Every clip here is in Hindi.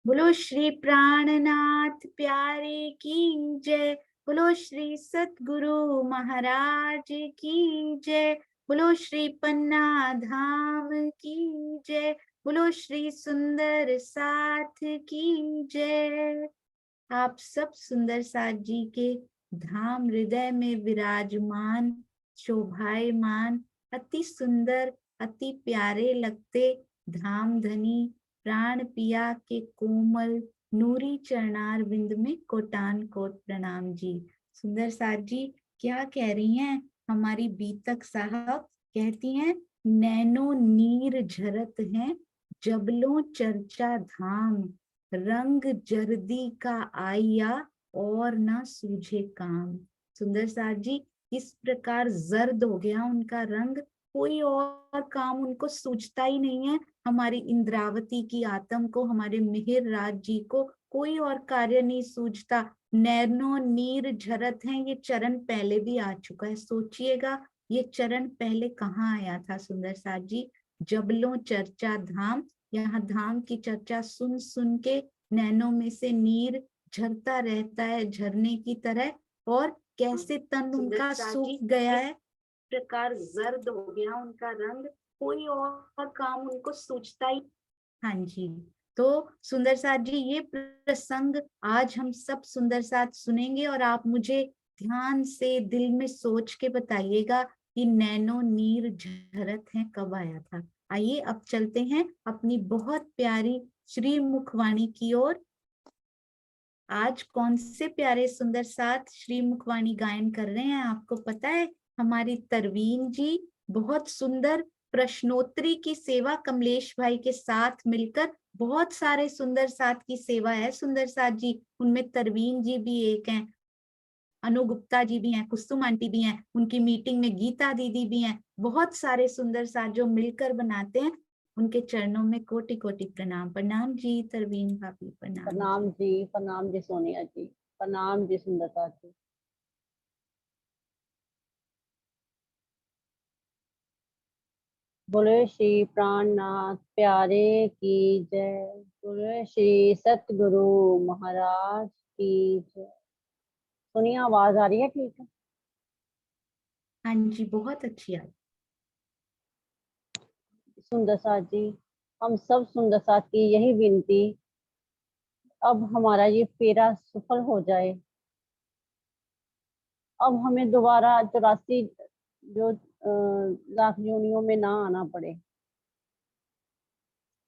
बोलो श्री प्राणनाथ प्यारे की जय। बोलो श्री सतगुरु महाराज की जय। बोलो श्री पन्ना धाम की जय। बोलो श्री सुंदर साथ की जय। आप सब सुंदर साथ जी के धाम हृदय में विराजमान, शोभायमान, अति सुंदर, अति प्यारे लगते धाम धनी प्राण पिया के कोमल नूरी चरणार बिंद में कोटान कोट प्रणाम जी। सुंदर साथ जी क्या कह रही हैं हमारी बीतक साहब? कहती हैं नैनो नीर झरत हैं जबलों चर्चा धाम, रंग जर्दी का आया और ना सूझे काम। सुंदर साथ जी इस प्रकार जर्द हो गया उनका रंग, कोई और काम उनको सूझता ही नहीं है। हमारी इंद्रावती की आत्म को, हमारे मिहिर राज जी को कोई और कार्य नहीं सूझता। नैनो नीर झरत हैं, ये चरण पहले भी आ चुका है। सोचिएगा ये चरण पहले कहाँ आया था सुंदर साथ जी? जबलों चर्चा धाम। यहाँ धाम की चर्चा सुन सुन के नैनों में से नीर झरता रहता है झरने की तरह, और कैसे तन उनका सूख गया है, प्रकार जर्द हो गया उनका रंग, कोई और काम उनको सूझता ही। हाँ जी, तो सुंदर साथ जी ये प्रसंग आज हम सब सुंदर साथ सुनेंगे और आप मुझे ध्यान से दिल में सोच के बताइएगा कि नैनो नीर झरत है कब आया था। आइए अब चलते हैं अपनी बहुत प्यारी श्री मुखवाणी की ओर। आज कौन से प्यारे सुंदर साथ श्री मुखवाणी गायन कर रहे हैं आपको पता है? हमारी तरवीन जी बहुत सुंदर प्रश्नोत्तरी की सेवा कमलेश भाई के साथ मिलकर, बहुत सारे सुंदर साथ की सेवा है सुंदर साथ जी, उनमें तरवीन जी भी एक हैं, अनु गुप्ता जी भी हैं, कुसुम आंटी भी हैं, उनकी मीटिंग में गीता दीदी भी हैं। बहुत सारे सुंदर साथ जो मिलकर बनाते हैं, उनके चरणों में कोटि कोटि प्रणाम। प्रणाम जी तरवीन भाभी, प्रणाम जी। प्रणाम जी सोनिया जी, प्रणाम जी सुंदरता जी। बोले श्री प्राणनाथ प्यारे की जय। बोले श्री सतगुरु महाराज की जय। सोनिया आवाज आ रही है? ठीक है। हाँ जी बहुत अच्छी आई। सुंदर साथ जी, हम सब सुंदर साथ की यही विनती, अब हमारा ये फेरा सफल हो जाए। अब हमें दोबारा 84 जो लाख योनियों में ना आना पड़े।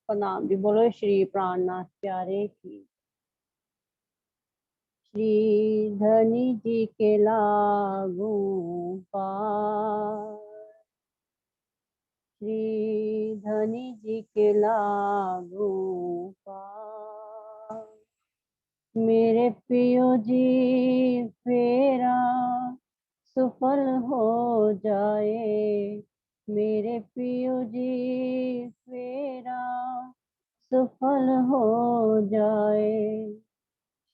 प्रणाम जी। बोलो श्री प्राणनाथ प्यारे की। श्री धनी जी के लागू पार, श्री धनी जी के लागू पार। मेरे पियो जी फेरा सफल हो जाए, मेरे पियो जी फेरा सफल हो जाए।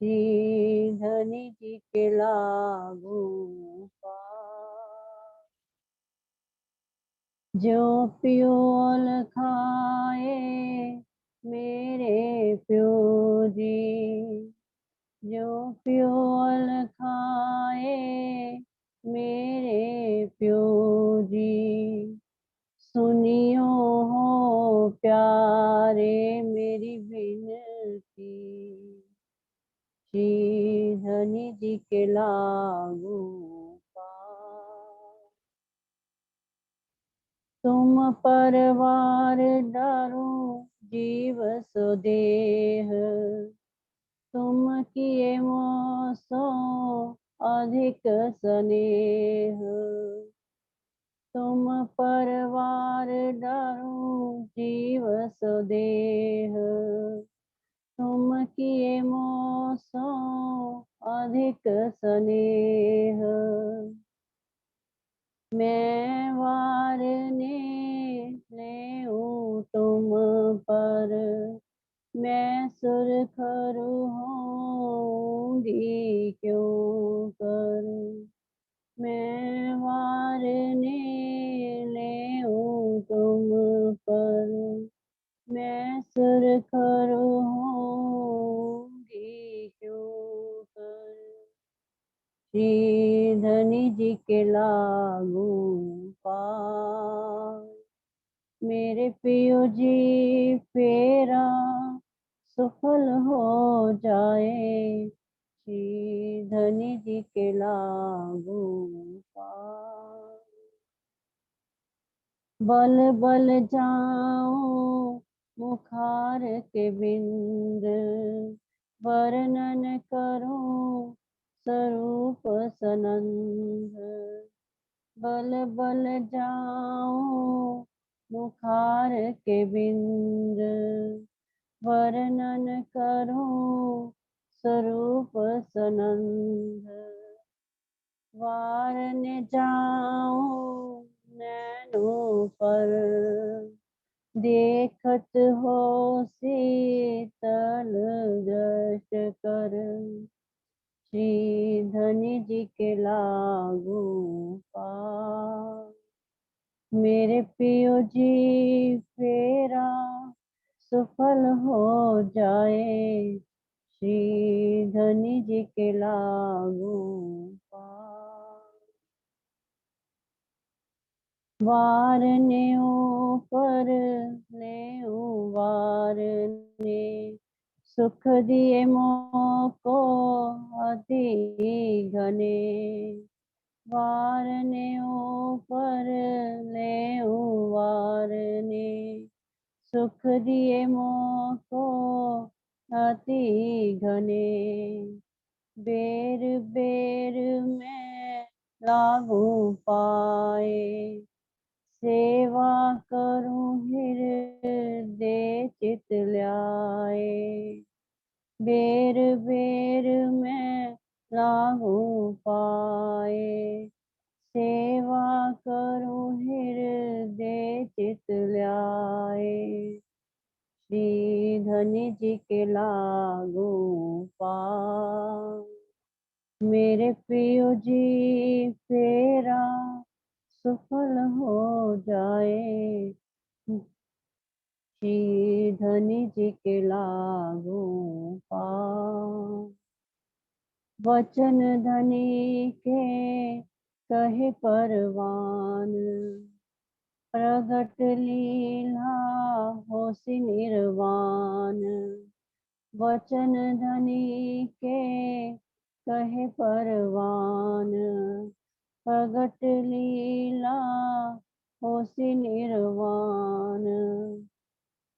श्री धनी जी के लागू पार। जो प्योल खाए मेरे प्यो जी, जो प्योल खाए मेरे प्यो जी, सुनियो हो प्यारे मेरी विनती। श्री धनी जी के लागू पार। तुम परवार डारो जीव सुदेह, तुम किए मोसो अधिक स्नेह। तुम परवार डारो जीव सुदेह, तुम किए मोसो अधिक स्नेह। मैं वारने ले तुम पर, मैं सुरखरु होंगी क्यों कर। मैं वारने ले तुम पर, मैं सुरखर होंगी क्यों कर, श्री धनी जी के लागू पार। मेरे पियो जी फेरा सफल हो जाए, श्री धनी जी के लागू पार। बल बल जाऊं मुखार के बिंद, वर्णन करूं स्वरूप सनंद। बल बल जाऊं मुखार के बिंद, वर्णन करूं स्वरूप सनंद। वारन जाऊं नैनों पर, देखत हो शीतल दृष्ट कर, श्री धनी जी के लागू पार। मेरे पियो जी फेरा सफल हो जाए, श्री धनी जी के लागू पार। वारने ऊपर ले वारने, सुख दिए मोको अति घने। वारने ऊपर ले वारने, सुख दिए मोको अति घने। बेर बेर में लागू पाए, सेवा करूं हृदय चित ल्याए। बेर बेर में लागू पाए, सेवा करूं हृदय चित ल्याए। श्री धनी जी के लागू पार। मेरे पियो जी फेरा सफल हो जाए, श्री धनी जी के लागू पार। वचन धनी के कहे परवान, प्रगट लीला होसि निर्वाण। वचन धनी के कहे परवान, प्रगट लीला होसि निर्वाण।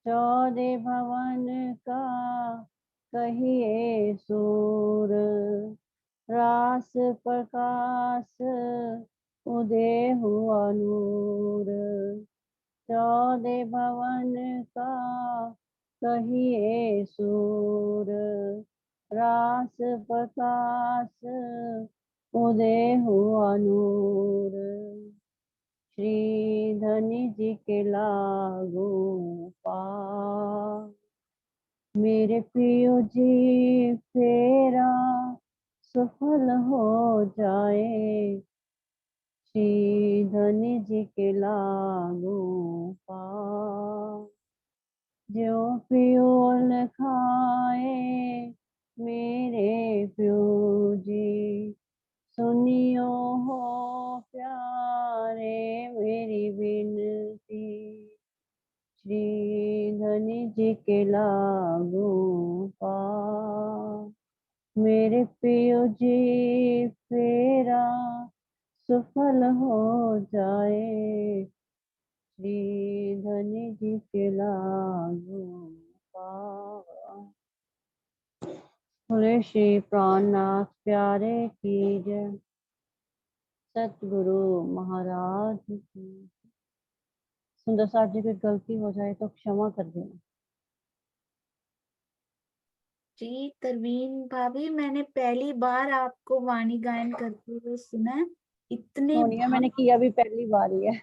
14 भवन का कहिए सूर, रास प्रकाश उदय हुआ नूर। 14 भवन का कहिए सूर, रास प्रकाश उदय हुआ नूर। श्री धनी जी के लागू पार। मेरे पियो जी फेरा सफल हो जाए, श्री धनी जी के लागू पार। जो पियोल खाए मेरे पियो जी, सुनियो हो प्यारे मेरी विनती। श्री धनी जी के लागू पार। मेरे पियो जी फेरा सफल हो जाए, श्री धनी जी के लागू पार। बोले श्री प्राणनाथ प्यारे की जय। सतगुरु महाराज की। सुंदर साथ जी कोई गलती हो जाए तो क्षमा कर देना। जी तरवीन भाभी, मैंने पहली बार आपको वाणी गायन करते हुए सुना है। इतने सोनिया मैंने किया भी पहली बार ही है।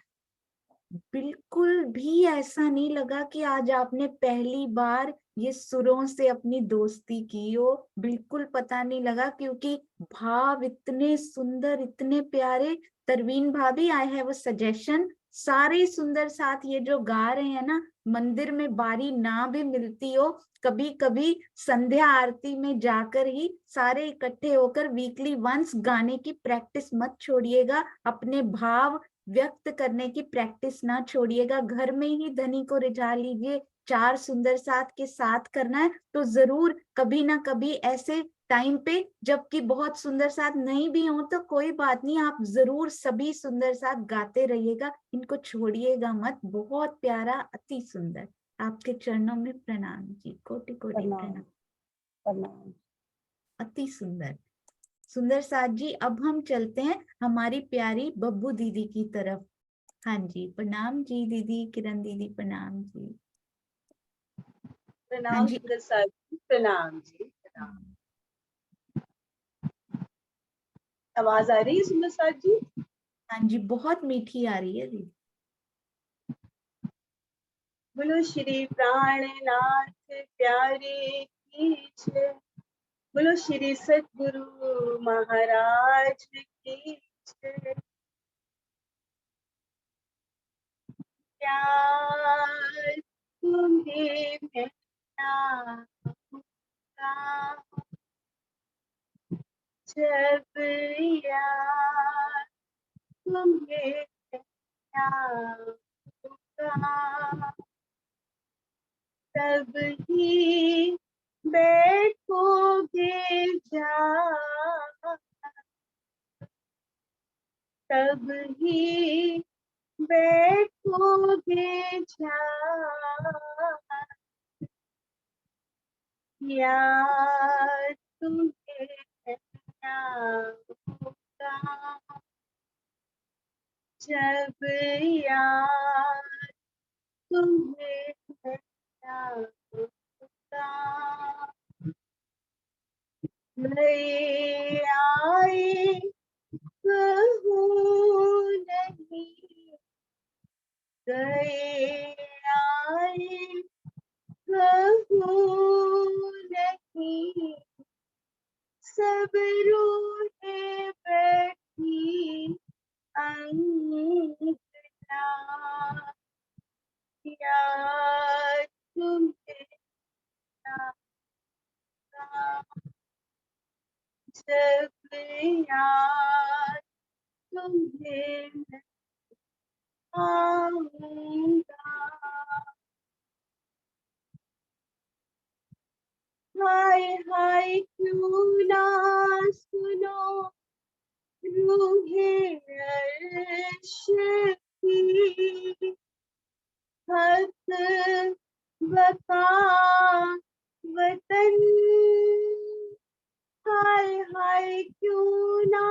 बिल्कुल भी ऐसा नहीं लगा कि आज आपने पहली बार ये सुरों से अपनी दोस्ती की हो। बिल्कुल पता नहीं लगा, क्योंकि भाव इतने सुंदर, इतने प्यारे। तरवीन भाभी, आई हैव अ सजेशन, सारे सुंदर साथ ये जो गा रहे हैं ना, मंदिर में बारी ना भी मिलती हो, कभी कभी संध्या आरती में जाकर ही सारे इकट्ठे होकर वीकली वंस गाने की प्रैक्टिस मत छोड़िएगा, अपने भाव व्यक्त करने की प्रैक्टिस ना छोड़िएगा। घर में ही धनी को रिझा लीजिए, चार सुंदर साथ के साथ करना है तो जरूर कभी ना कभी ऐसे टाइम पे, जबकि बहुत सुंदर साथ नहीं भी हो तो कोई बात नहीं, आप जरूर सभी सुंदर साथ गाते रहिएगा, इनको छोड़िएगा मत। बहुत प्यारा, अति सुंदर। आपके चरणों में प्रणाम जी, कोटि कोटि प्रणाम प्रणाम। प्रणाम। अति सुंदर। सुंदर साथ जी, अब हम चलते हैं हमारी प्यारी बब्बू दीदी की तरफ। हाँ जी, प्रणाम जी दीदी, किरण दीदी प्रणाम जी। हाँ प्रणाम जी। सुंदर साथ जी, प्रणाम जी, प्रणाम। आवाज आ रही है सुंदर साथ जी? हाँ जी, बहुत मीठी आ रही है दीदी। बोलो श्री प्राणनाथ प्यारे की जय। बोलो श्री सतगुरु महाराज की जय। प्यार तुम्हें मिला होगा, जब यार तुम्हें मिला होगा, तब ही बैठोगे जा, तब ही बैठोगे जा, यार तुम्हें क्या होगा, जब यार तुम्हें क्या होगा। गए आए कहूँ नहीं, गए आए कहूँ नहीं, सब रूठे बैठी अंगना, यार तुम्हें क्या होगा, जब यार तुम्हें मैं आऊंगा। हाय हाय क्यों ना सुनो रूहे अर्श की, हक बका वतन। हाय हाय क्यों ना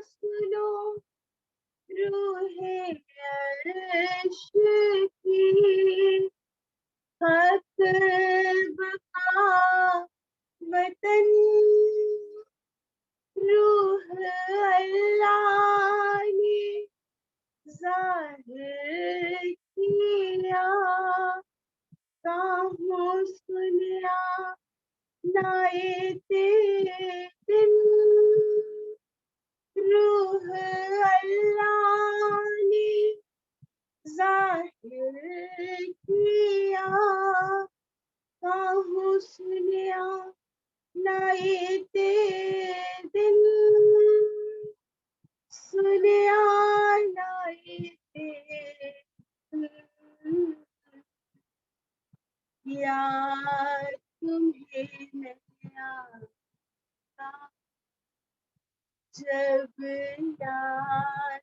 सुनो रूहे अर्श की, हक बका वतन। रूह अल्लाह ने ज़ाहिर किया, काहों सुनिया नाए तेरे दिन। रूह अल्लाह ने ज़ाहिर किया, काहों सुनिया नाए तेरे दिन। सुनिया नाए तेरे दिन, यार तुम्हें नहीं आता, जब यार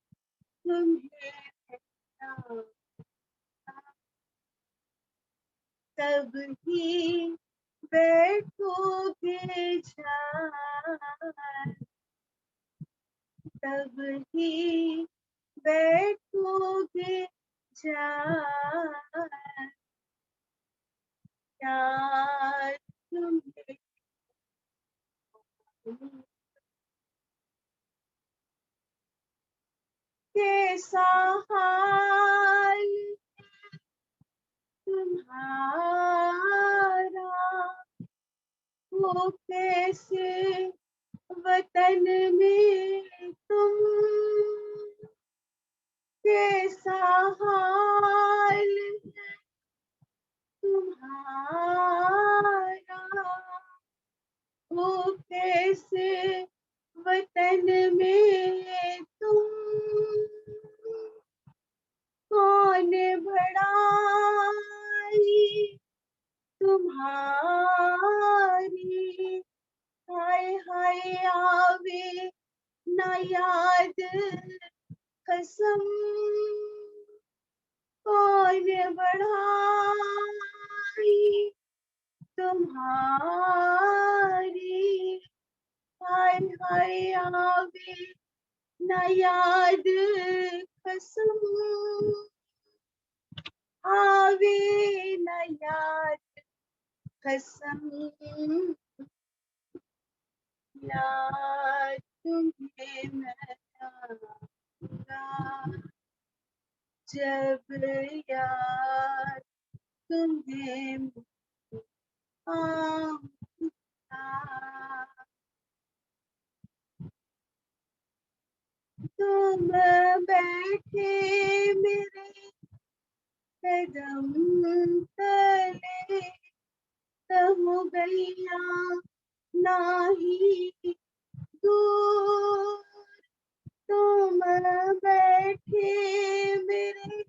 तुम्हें नहीं आता, तब ही बैठोगे जा, तब ही बैठोगे जा, यार तुम्हें कैसा हाल तुम्हारा, वो कैसे वतन में तुम, कैसा हाल है तुम्हारा, वो कैसे वतन में तुम, कौन बड़ाई तुम्हारी, हाय हाय आवे ना याद कसम, कौन बढ़ाई तुम्हारी, हाय हाय आवे ना याद कसम, आवे ना याद कसम, याद तुम्हें मैं आऊंगा, जब याद तुम्हें आऊंगा, तुम बैठे मेरे कदम तले, तम गैया नाही दूर, तुम बैठे मेरे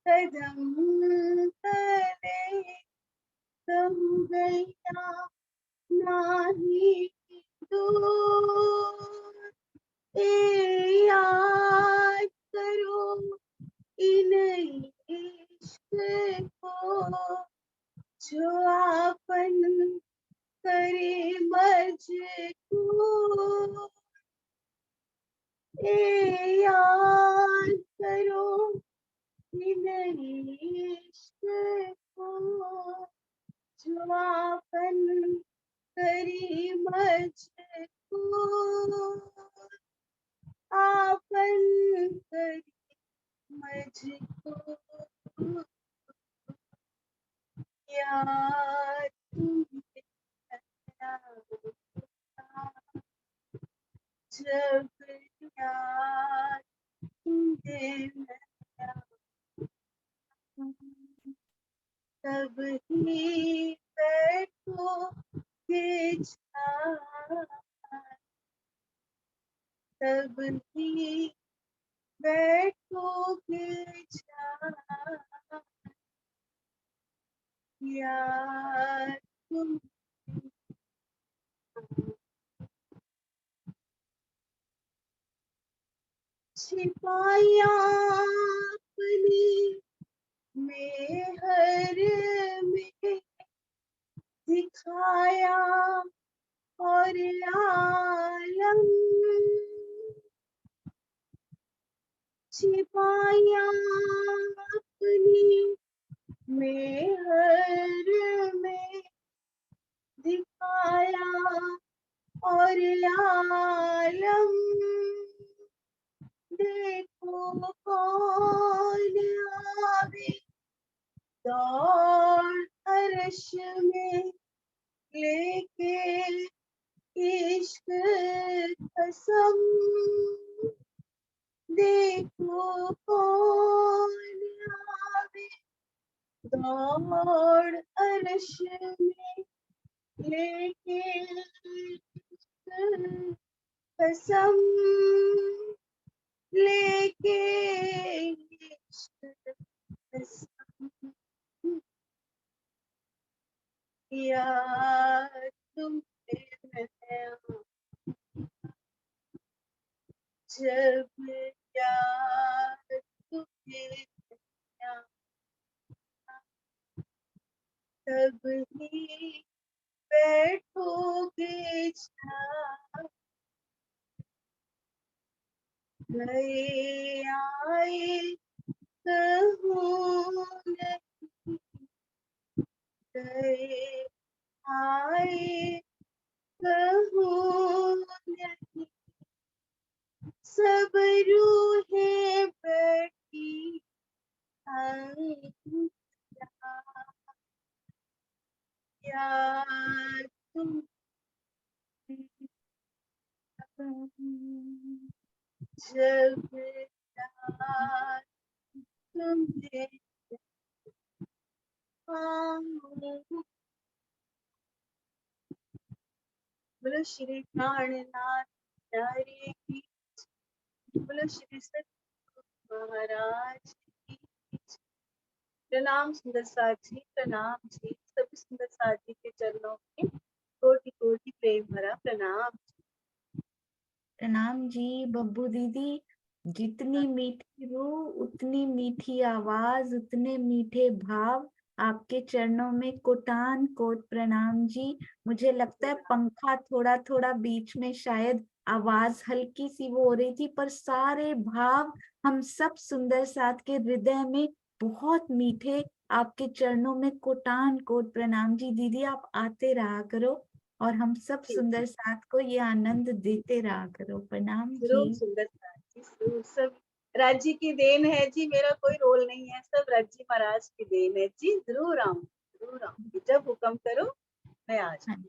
कदम तले, तम गैया नाही दूर, ए याद करो इन इश्क को, जो आपन करे मजबूर, ए याद करो इन इश्क को, जो आपन करे मजबूर, आपन करे मजबूर, याद तुम्हें आऊंगा, जब याद तुम्हें मैं आऊंगा, तब ही बैठोगे छाया, तब ही बैठोगे छाया, याद तुम छिपाया अपनी मेहर में, दिखाया और आलम, छिपाया अपनी मेहर में, दिखाया और आलम, देखो कौन आवे दौड़ अर्श में, लेके इश्क कसम, देखो कौन आवे दौड़ अर्श में, लेके इश्क कसम, लेके इश्क कसम, याद तुम्हें मैं आऊंगा, जब याद तुम्हें मैं आऊंगा, तब ही बैठोगे छाया, गए आए कहूँ नहीं, गए आए कहूँ नहीं, सब रूहें बैठी हैं याद तुम, जब जय बोलो श्री प्राणनाथ प्यारे की, बोलो श्री सतगुरु महाराज की। प्रणाम सुंदर साथ जी, प्रणाम जी। सभी सुंदर साथ जी के चरणों में कोटि कोटि प्रेम भरा प्रणाम। प्रणाम जी बब्बू दीदी। जितनी मीठी रूह उतनी मीठी आवाज उतने मीठे भाव, आपके चरणों में कोटान कोट प्रणाम जी। मुझे लगता है पंखा थोड़ा थोड़ा बीच में शायद आवाज हल्की सी वो हो रही थी, पर सारे भाव हम सब सुंदर साथ के हृदय में बहुत मीठे। आपके चरणों में कोटान कोट प्रणाम जी। दीदी आप आते रहा करो और हम सब सुंदर साथ को ये आनंद देते रहा करो। प्रणाम जरूर जी। सुंदर साथ जी, जरूर। सब राज्य की देन है जी, मेरा कोई रोल नहीं है, सब राज्य महाराज की देन है जी। जरूर आऊंगी, जरूर आऊंगी, जब हुक्म करो मैं आ हाँ, जाऊंगी।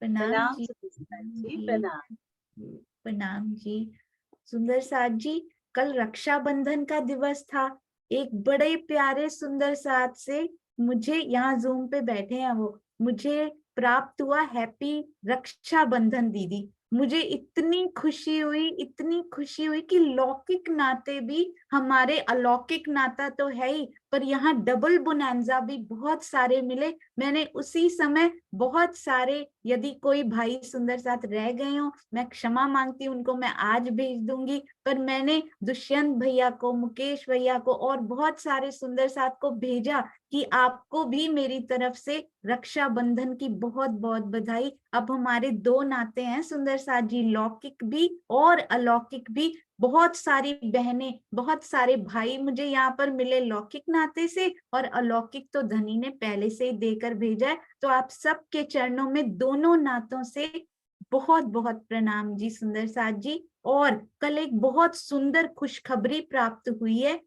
प्रणाम प्रणाम जी। सुंदर साथ प्रणाम जी, जी। प्रणाम। प्रणाम जी। सुंदर साथ जी, कल रक्षाबंधन का दिवस था। एक बड़े प्यारे सुंदर साथ से मुझे यहाँ जूम पे बैठे हैं वो, मुझे प्राप्त हुआ हैप्पी रक्षाबंधन दीदी। मुझे इतनी खुशी हुई, इतनी खुशी हुई कि लौकिक नाते भी हमारे, अलौकिक नाता तो है ही, पर यहाँ डबल बोनांजा भी बहुत सारे मिले। मैंने उसी समय बहुत सारे, यदि कोई भाई सुंदर साथ रह गए हो मैं क्षमा मांगती हूँ, उनको मैं आज भेज दूंगी। पर मैंने दुष्यंत भैया को, मुकेश भैया को और बहुत सारे सुंदर साथ को भेजा कि आपको भी मेरी तरफ से रक्षाबंधन की बहुत बहुत बधाई। अब हमारे दो नाते हैं सुंदर साथ जी, लौकिक भी और अलौकिक भी। बहुत सारी बहनें, बहुत सारे भाई मुझे यहाँ पर मिले लौकिक नाते से, और अलौकिक तो धनी ने पहले से ही देकर भेजा है। तो आप सबके चरणों में दोनों नातों से बहुत बहुत प्रणाम जी सुंदर साथ जी। और कल एक बहुत सुंदर खुशखबरी प्राप्त हुई है,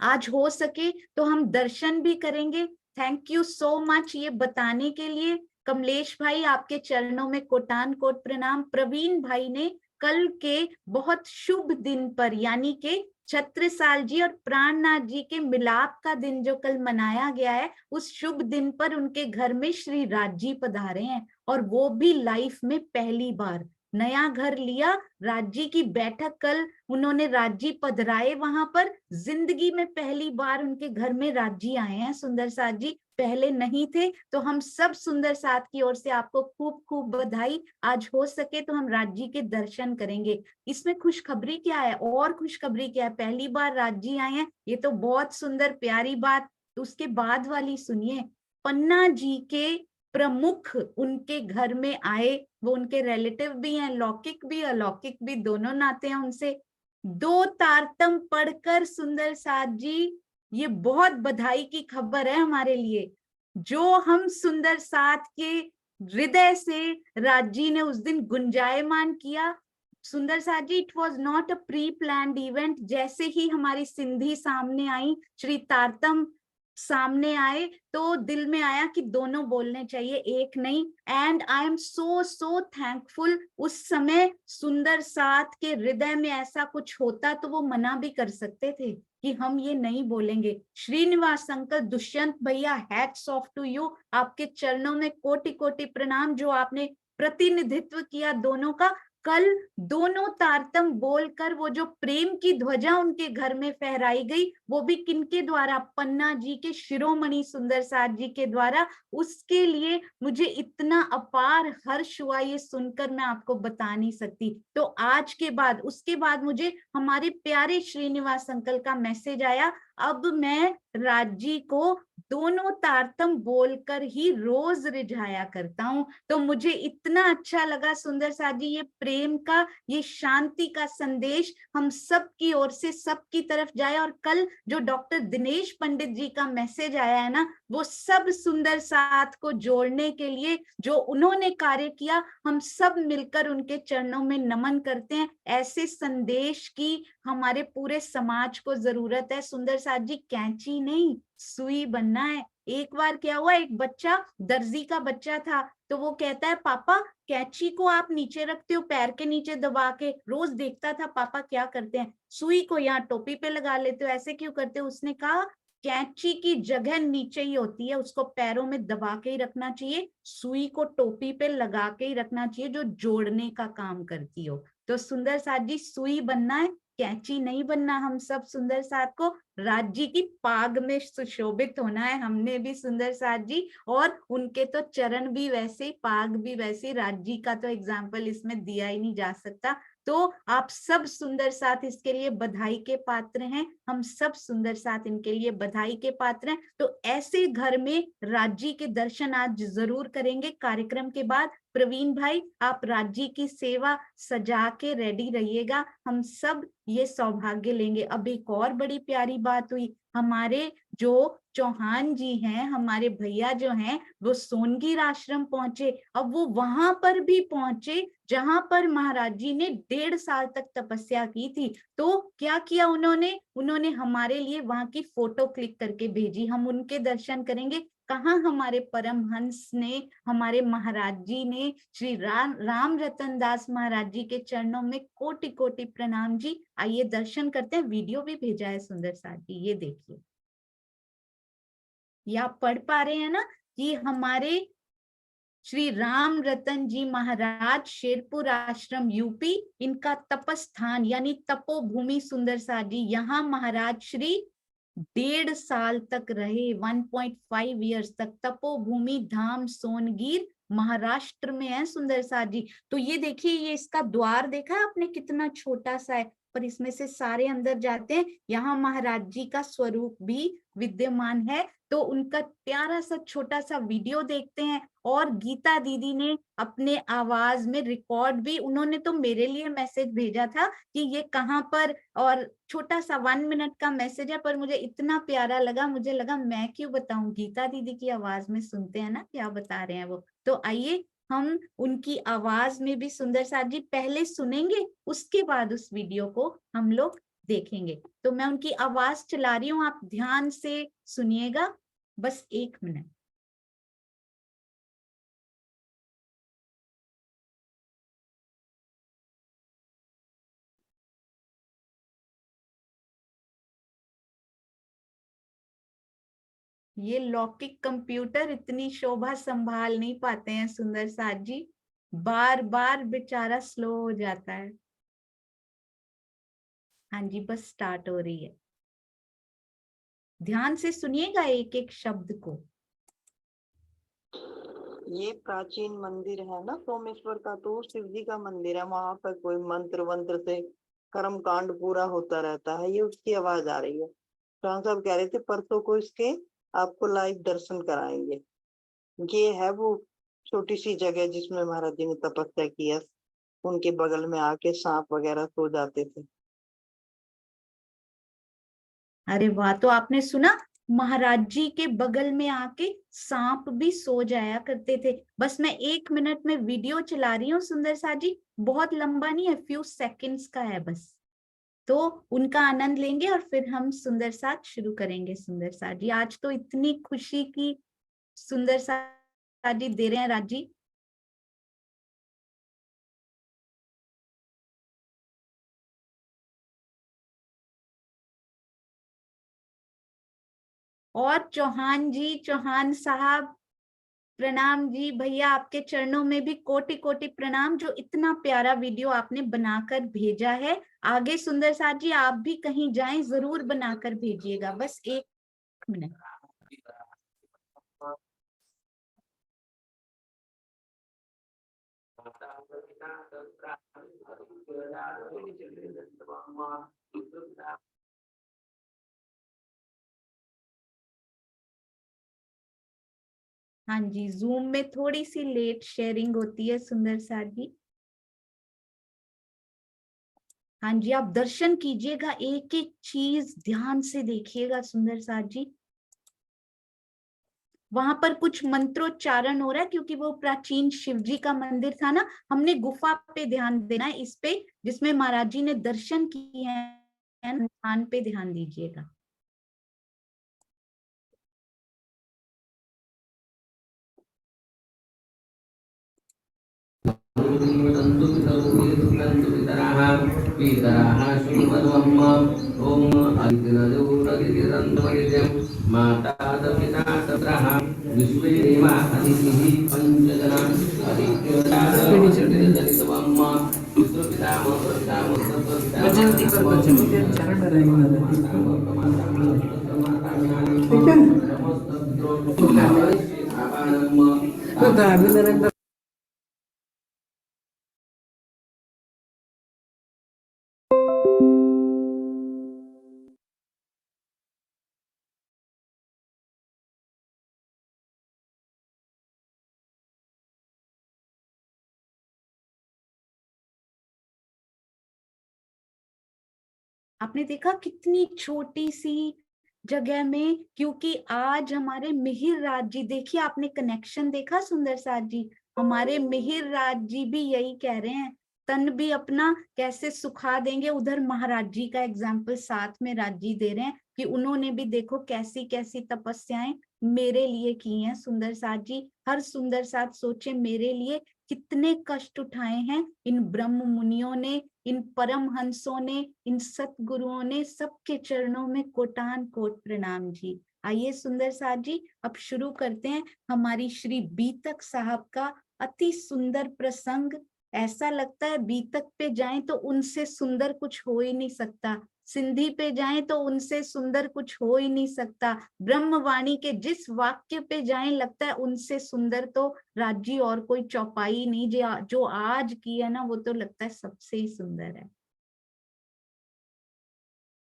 आज हो सके तो हम दर्शन भी करेंगे। थैंक यू सो मच ये बताने के लिए। कमलेश भाई आपके चरणों में कोटान कोट प्रणाम। प्रवीण भाई ने कल के बहुत शुभ दिन पर, यानी के छत्रसाल जी और प्राणनाथ जी के मिलाप का दिन जो कल मनाया गया है, उस शुभ दिन पर उनके घर में श्री राज जी पधारे हैं, और वो भी लाइफ में पहली बार। नया घर लिया, राज्य की बैठक कल उन्होंने राज्य पधराए वहां पर। जिंदगी में पहली बार उनके घर में राज्य आए हैं सुंदर साथ जी, पहले नहीं थे। तो हम सब सुंदर साथ की ओर से आपको खूब खूब बधाई। आज हो सके तो हम राज्य के दर्शन करेंगे। इसमें खुशखबरी क्या है, और खुशखबरी क्या है, पहली बार राज्य आए हैं, ये तो बहुत सुंदर प्यारी बात। उसके बाद वाली सुनिए, पन्ना जी के प्रमुख उनके घर में आए, वो उनके रिलेटिव भी हैं, लौकिक भी अलौकिक भी, दोनों नाते हैं उनसे। दो तारतम पढ़कर सुंदर साथ जी, ये बहुत बधाई की खबर है हमारे लिए। जो हम सुंदर साथ के हृदय से राज्य ने उस दिन गुंजायमान किया, सुंदर साथ जी, it was not a preplanned event. जैसे ही हमारी सिंधी सामने आई, श्री तारतम सामने आए, तो दिल में आया कि दोनों बोलने चाहिए, एक नहीं। And I am so so thankful. उस समय सुंदर साथ के हृदय में ऐसा कुछ होता तो वो मना भी कर सकते थे कि हम ये नहीं बोलेंगे। श्रीनिवास अंकल, दुष्यंत भैया, हैट्स ऑफ टू यू। आपके चरणों में कोटि कोटि प्रणाम, जो आपने प्रतिनिधित्व किया दोनों का। कल दोनों तारतम बोलकर वो जो प्रेम की ध्वजा उनके घर में फहराई गई, वो भी किनके द्वारा, पन्ना जी के शिरोमणि सुंदर साथ जी के द्वारा। उसके लिए मुझे इतना अपार हर्ष हुआ, ये सुनकर मैं आपको बता नहीं सकती। तो आज के बाद, उसके बाद मुझे हमारे प्यारे श्रीनिवास अंकल का मैसेज आया, अब मैं राज्य को दोनों तारतम बोलकर ही रोज रिझाया करता हूं। तो मुझे इतना अच्छा लगा सुंदर साथ जी, ये प्रेम का, ये शांति का संदेश हम सब की ओर से सबकी तरफ जाए। और कल जो डॉक्टर दिनेश पंडित जी का मैसेज आया है ना, वो सब सुंदर साथ को जोड़ने के लिए जो उन्होंने कार्य किया, हम सब मिलकर उनके चरणों में नमन करते हैं। ऐसे संदेश की हमारे पूरे समाज को जरूरत है सुंदर साथ जी। कैंची नहीं, सुई बनना है। एक बार क्या हुआ, एक बच्चा, दर्जी का बच्चा था, तो वो कहता है पापा कैंची को आप नीचे रखते हो पैर के नीचे दबा के, रोज देखता था पापा क्या करते हैं, सुई को यहाँ टोपी पे लगा लेते हो, ऐसे क्यों करते हो? उसने कहा कैंची की जगह नीचे ही होती है, उसको पैरों में दबा के ही रखना चाहिए, सुई को टोपी पे लगा के ही रखना चाहिए जो जोड़ने का काम करती हो। तो सुंदर साथ जी सुई बनना है, कैंची नहीं बनना। हम सब सुंदर साथ को राज्य की पाग में सुशोभित होना है, हमने भी सुंदर साथ जी, और उनके तो चरण भी वैसे, पाग भी वैसे, राज्य का तो एग्जाम्पल इसमें दिया ही नहीं जा सकता। तो आप सब सुंदर साथ इसके लिए बधाई के पात्र हैं, हम सब सुंदर साथ इनके लिए बधाई के पात्र हैं। तो ऐसे घर में राज्य के दर्शन आज जरूर करेंगे। कार्यक्रम के बाद प्रवीण भाई आप राज्य की सेवा सजा के रेडी रहिएगा, हम सब ये सौभाग्य लेंगे। अब एक और बड़ी प्यारी बात हुई, हमारे जो चौहान जी हैं, हमारे भैया जो हैं, वो सोनगीर आश्रम पहुंचे। अब वो वहां पर भी पहुंचे जहां पर महाराज जी ने 1.5 साल तक तपस्या की थी। तो क्या किया उन्होंने हमारे लिए वहां की फोटो क्लिक करके भेजी, हम उनके दर्शन करेंगे। कहाँ हमारे परमहंस ने, हमारे महाराज जी ने, श्री राम रतन दास महाराज जी के चरणों में कोटि कोटि प्रणाम जी। आइए दर्शन करते हैं, वीडियो भी भेजा है सुंदर साथ जी, ये देखिए, ये आप पढ़ पा रहे हैं ना कि हमारे श्री राम रतन जी महाराज, शेरपुर आश्रम यूपी, इनका तपस्थान यानी तपोभूमि सुंदर साथ जी, यहाँ महाराज श्री 1.5 साल तक रहे, 1.5 ईयर्स तक। तपोभूमि धाम सोनगीर महाराष्ट्र में है सुंदर साथ जी। तो ये देखिए, ये इसका द्वार देखा है आपने, कितना छोटा सा है, पर इसमें से सारे अंदर जाते हैं। यहाँ महाराज जी का स्वरूप भी विद्यमान है। तो उनका प्यारा सा छोटा सा वीडियो देखते हैं। और गीता दीदी ने अपने आवाज में रिकॉर्ड भी, उन्होंने तो मेरे लिए मैसेज भेजा था कि ये कहाँ पर, और छोटा सा 1 मिनट का मैसेज है, पर मुझे इतना प्यारा लगा, मुझे लगा मैं क्यों बताऊं, गीता दीदी की आवाज में सुनते हैं ना क्या बता रहे हैं वो। तो आइए हम उनकी आवाज में भी सुंदर साथ जी पहले सुनेंगे, उसके बाद उस वीडियो को हम लोग देखेंगे। तो मैं उनकी आवाज चला रही हूँ, आप ध्यान से सुनिएगा, बस 1 मिनट। ये लौकिक कंप्यूटर इतनी शोभा संभाल नहीं पाते हैं सुंदर साथ जी, बार बार बेचारा स्लो हो जाता है। हाँ जी, बस स्टार्ट हो रही है, ध्यान से सुनिएगा एक एक शब्द को। ये प्राचीन मंदिर है ना सोमेश्वर का, तो शिव जी का मंदिर है, वहां पर कोई मंत्र वंत्र से कर्म कांड पूरा होता रहता है, ये उसकी आवाज आ रही है। चौहान साहब कह रहे थे परसों को इसके आपको लाइव दर्शन कराएंगे। ये है वो छोटी सी जगह जिसमें महाराज जी ने तपस्या किया, उनके बगल में आके सांप वगैरह सो जाते थे। अरे वाह, तो आपने सुना, महाराज जी के बगल में आके सांप भी सो जाया करते थे। बस मैं 1 मिनट में वीडियो चला रही हूँ सुंदर साथ जी, बहुत लंबा नहीं है, फ्यू सेकंड्स का है बस। तो उनका आनंद लेंगे और फिर हम सुंदर साथ शुरू करेंगे। सुंदर साथ जी आज तो इतनी खुशी की सुंदर साथ जी दे रहे हैं राज जी। और चौहान जी, चौहान साहब प्रणाम जी, भैया आपके चरणों में भी कोटि कोटि प्रणाम, जो इतना प्यारा वीडियो आपने बनाकर भेजा है। आगे सुंदर साथ जी आप भी कहीं जाएं जरूर बनाकर भेजिएगा, बस 1 मिनट। हाँ जी, जूम में थोड़ी सी लेट शेयरिंग होती है सुंदर साथ जी। हाँ जी, आप दर्शन कीजिएगा, एक एक चीज ध्यान से देखिएगा सुंदर साथ जी। वहां पर कुछ मंत्रोच्चारण हो रहा है क्योंकि वो प्राचीन शिव जी का मंदिर था ना। हमने गुफा पे ध्यान देना है, इस पे जिसमें महाराज जी ने दर्शन किए हैं, स्थान पे ध्यान दीजिएगा। पीतराः श्रीमद्वम् ॐ अदितिनदूरदितिरन्तमदित्यं माता च पिता तत्रः विश्वे देवा अदितिः पञ्चजना अदित्यदादपितृवम् पितृपितामह प्रपितामह प्रपितामह आपने देखा कितनी छोटी सी जगह में, क्योंकि आज हमारे मिहिर राज जी, देखिए आपने कनेक्शन देखा सुंदर साथ जी, हमारे मिहिर राज जी भी यही कह रहे हैं, तन भी अपना कैसे सुखा देंगे। उधर महाराज जी का एग्जाम्पल साथ में राज जी दे रहे हैं कि उन्होंने भी देखो कैसी कैसी तपस्याएं मेरे लिए की हैं। सुंदर साथ जी, हर सुंदर साथ सोचे मेरे लिए कितने कष्ट उठाए हैं इन ब्रह्म मुनियों ने, इन परम हंसों ने, इन सतगुरुओं ने। सबके चरणों में कोटान कोट प्रणाम जी। आइए सुंदर साथ जी अब शुरू करते हैं हमारी श्री बीतक साहब का अति सुंदर प्रसंग। ऐसा लगता है बीतक पे जाएं तो उनसे सुंदर कुछ हो ही नहीं सकता, सिंधी पे जाएं तो उनसे सुंदर कुछ हो ही नहीं सकता, ब्रह्मवाणी के जिस वाक्य पे जाएं लगता है उनसे सुंदर तो राज्य और कोई चौपाई नहीं। जो आज की है ना वो तो लगता है सबसे ही सुंदर है।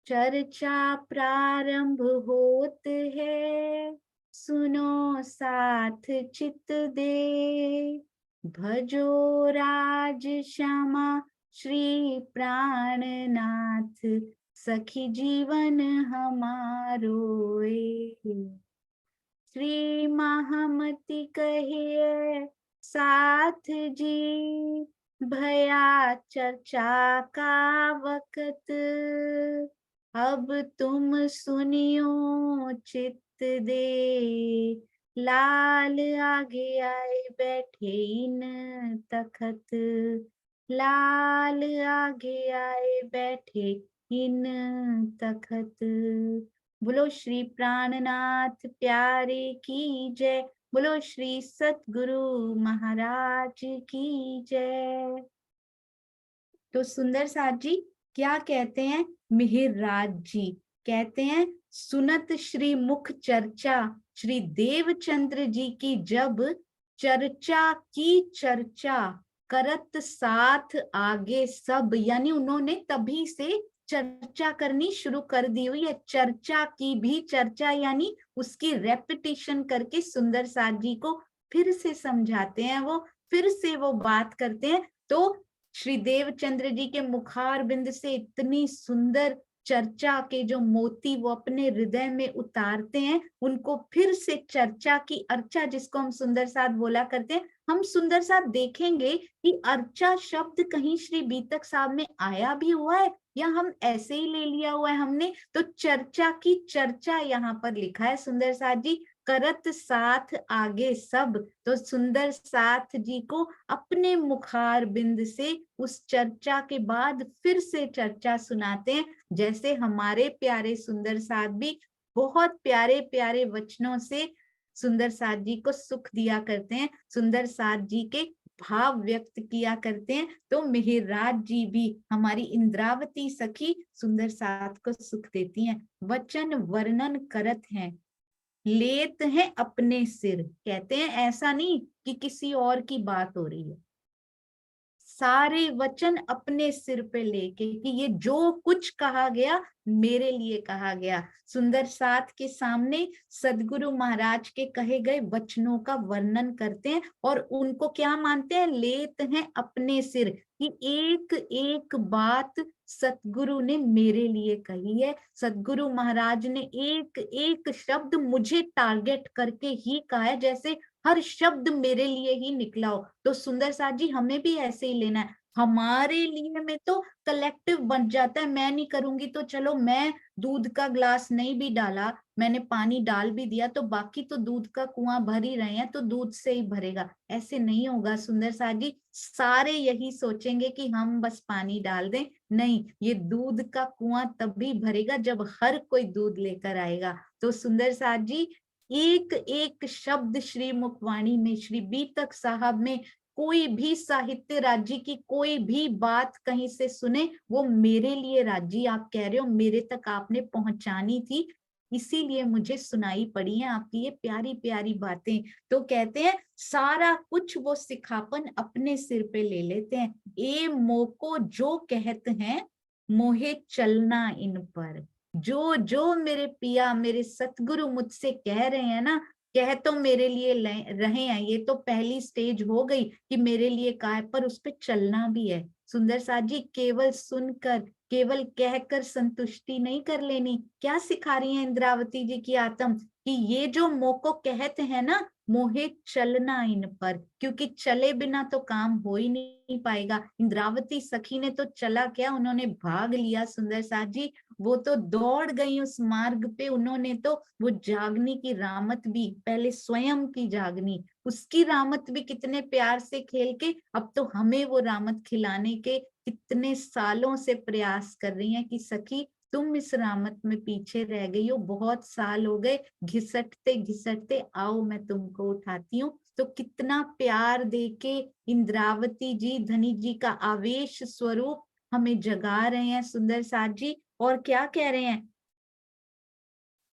चर्चा प्रारंभ होत है, सुनो साथ चित दे, भजो राज श्यामा श्री प्राणनाथ, सखी जीवन हमारो श्री महामति कहिए साथ जी, भया चर्चा का वक्त, अब तुम सुनियो चित्त दे, लाल आगे आए बैठे इन तखत, लाल आगे आए बैठे इन तखत। बोलो श्री प्राणनाथ प्यारे की जय, बोलो श्री सतगुरु महाराज की जय। तो सुंदर साथ जी क्या कहते हैं मिहिर राज जी, कहते हैं सुनत श्री मुख चर्चा, श्री देवचंद्र जी की जब चर्चा की चर्चा, करत साथ आगे सब, यानी उन्होंने तभी से चर्चा करनी शुरू कर दी हुई है। चर्चा की भी चर्चा यानी उसकी रेपिटेशन करके सुंदर साथ जी को फिर से समझाते हैं, वो फिर से वो बात करते हैं। तो श्री देवचंद्र जी के मुखार बिंद से इतनी सुंदर चर्चा के जो मोती वो अपने हृदय में उतारते हैं, उनको फिर से चर्चा की अर्चा, जिसको हम सुंदर साथ बोला करते हैं। हम सुंदर साथ देखेंगे कि अर्चा शब्द कहीं श्री बीतक साहब में आया भी हुआ है या हम ऐसे ही ले लिया हुआ है हमने। तो चर्चा की चर्चा यहाँ पर लिखा है सुंदर साथ जी, करत साथ आगे सब। तो सुंदर साथ जी को अपने मुखार बिंद से उस चर्चा के बाद फिर से चर्चा सुनाते हैं, जैसे हमारे प्यारे सुंदर साथ भी बहुत प्यारे प्यारे वचनों से सुंदर साथ जी को सुख दिया करते हैं, सुंदर साथ जी के भाव व्यक्त किया करते हैं। तो मिहिरराज जी भी हमारी इंद्रावती सखी सुंदर साथ को सुख देती हैं। वचन वर्णन करत हैं, लेत हैं अपने सिर, कहते हैं ऐसा नहीं कि किसी और की बात हो रही है, सारे वचन अपने सिर पे लेके कि ये जो कुछ कहा गया मेरे लिए कहा गया। सुंदर साथ के सामने सदगुरु महाराज के कहे गए वचनों का वर्णन करते हैं और उनको क्या मानते हैं, लेत हैं अपने सिर, कि एक एक बात सतगुरु ने मेरे लिए कही है। सतगुरु महाराज ने एक एक शब्द मुझे टारगेट करके ही कहा है, जैसे हर शब्द मेरे लिए ही निकला हो। तो सुंदर साथ जी हमें भी ऐसे ही लेना है, हमारे लिए में तो कलेक्टिव बन जाता है, मैं नहीं करूंगी तो चलो मैं दूध का ग्लास नहीं भी डाला, मैंने पानी डाल भी दिया तो बाकी तो दूध का कुआं भर ही रहे हैं तो दूध से ही भरेगा। ऐसे नहीं होगा सुंदर साथ जी, सारे यही सोचेंगे कि हम बस पानी डाल दें। नहीं, ये दूध का कुआं तभी भरेगा जब हर कोई दूध लेकर आएगा। तो सुंदर साथ जी, एक एक शब्द श्री मुखवाणी में, श्री बीतक साहब में, कोई भी साहित्य राज्य की कोई भी बात कहीं से सुने, वो मेरे लिए राज्य आप कह रहे हो, मेरे तक आपने पहुंचानी थी, इसीलिए मुझे सुनाई पड़ी है आपकी ये प्यारी प्यारी बातें। तो कहते हैं सारा कुछ वो सिखापन अपने सिर पे ले लेते हैं। ए मोको जो कहते हैं मोहे चलना इन पर, जो जो मेरे पिया मेरे सतगुरु मुझसे कह रहे हैं ना, कह तो मेरे लिए रहे हैं, ये तो पहली स्टेज हो गई कि मेरे लिए कहा है, पर उस पर चलना भी है। सुंदर साथ जी, केवल सुनकर केवल कहकर संतुष्टि नहीं कर लेनी। क्या सिखा रही है इंद्रावती जी की आत्म, कि ये जो मोको कहते हैं ना, मोहे चलना इन पर, क्योंकि चले बिना तो काम हो ही नहीं पाएगा। इंद्रावती सखी ने तो चला क्या, उन्होंने भाग लिया सुंदर साथ जी, वो तो दौड़ गई उस मार्ग पे, उन्होंने तो वो जागनी की रामत भी, पहले स्वयं की जागनी, उसकी रामत भी कितने प्यार से खेल के अब तो हमें वो रामत खिलाने के कितने सालों से प्रयास कर रही हैं कि सखी तुम इस रामत में पीछे रह गई हो, बहुत साल हो गए, घिसटते घिसटते आओ मैं तुमको उठाती हूँ। तो कितना प्यार देके इंद्रावती जी धनी जी का आवेश स्वरूप हमें जगा रहे हैं सुंदर साथ जी। और क्या कह रहे हैं,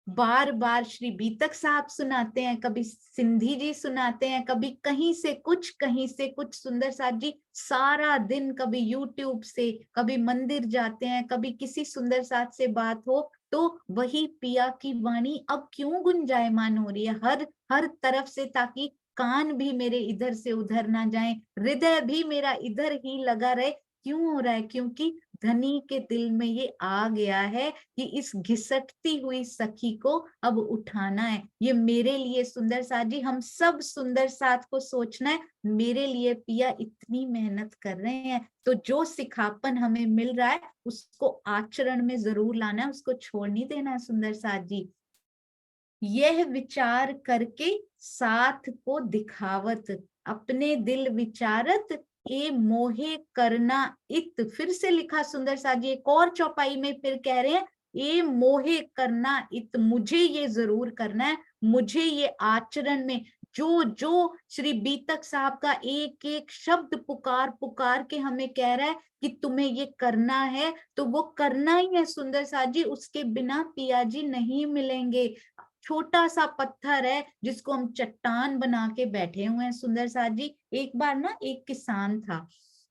बार बार श्री बीतक साहब सुनाते हैं, कभी सिंधी जी सुनाते हैं, कभी कहीं से कुछ कहीं से कुछ। सुंदर साथ जी सारा दिन कभी यूट्यूब से, कभी मंदिर जाते हैं, कभी किसी सुंदर साथ से बात हो तो वही पिया की वाणी अब क्यों गुंजायमान हो रही है हर हर तरफ से, ताकि कान भी मेरे इधर से उधर ना जाए, हृदय भी मेरा इधर ही लगा रहे। क्यों हो रहा है, क्योंकि धनी के दिल में ये आ गया है कि इस घिसटती हुई सखी को अब उठाना है। ये मेरे लिए सुंदर साथ जी, हम सब सुंदर साथ को सोचना है, मेरे लिए पिया इतनी मेहनत कर रहे हैं, तो जो सिखापन हमें मिल रहा है उसको आचरण में जरूर लाना है, उसको छोड़ नहीं देना है सुंदर साथ जी। यह विचार करके साथ को दिखावत, अपने दिल विचारत ए मोहे करना इत, फिर से लिखा सुंदर साथ जी, एक और चौपाई में फिर कह रहे हैं ए मोहे करना इत, मुझे ये जरूर करना है, मुझे ये आचरण में जो जो श्री बीतक साहब का एक एक शब्द पुकार पुकार के हमें कह रहा है कि तुम्हें ये करना है, तो वो करना ही है सुंदर साथ जी, उसके बिना पिया जी नहीं मिलेंगे। छोटा सा पत्थर है जिसको हम चट्टान बना के बैठे हुए हैं सुंदर साथ जी। एक बार ना एक किसान था,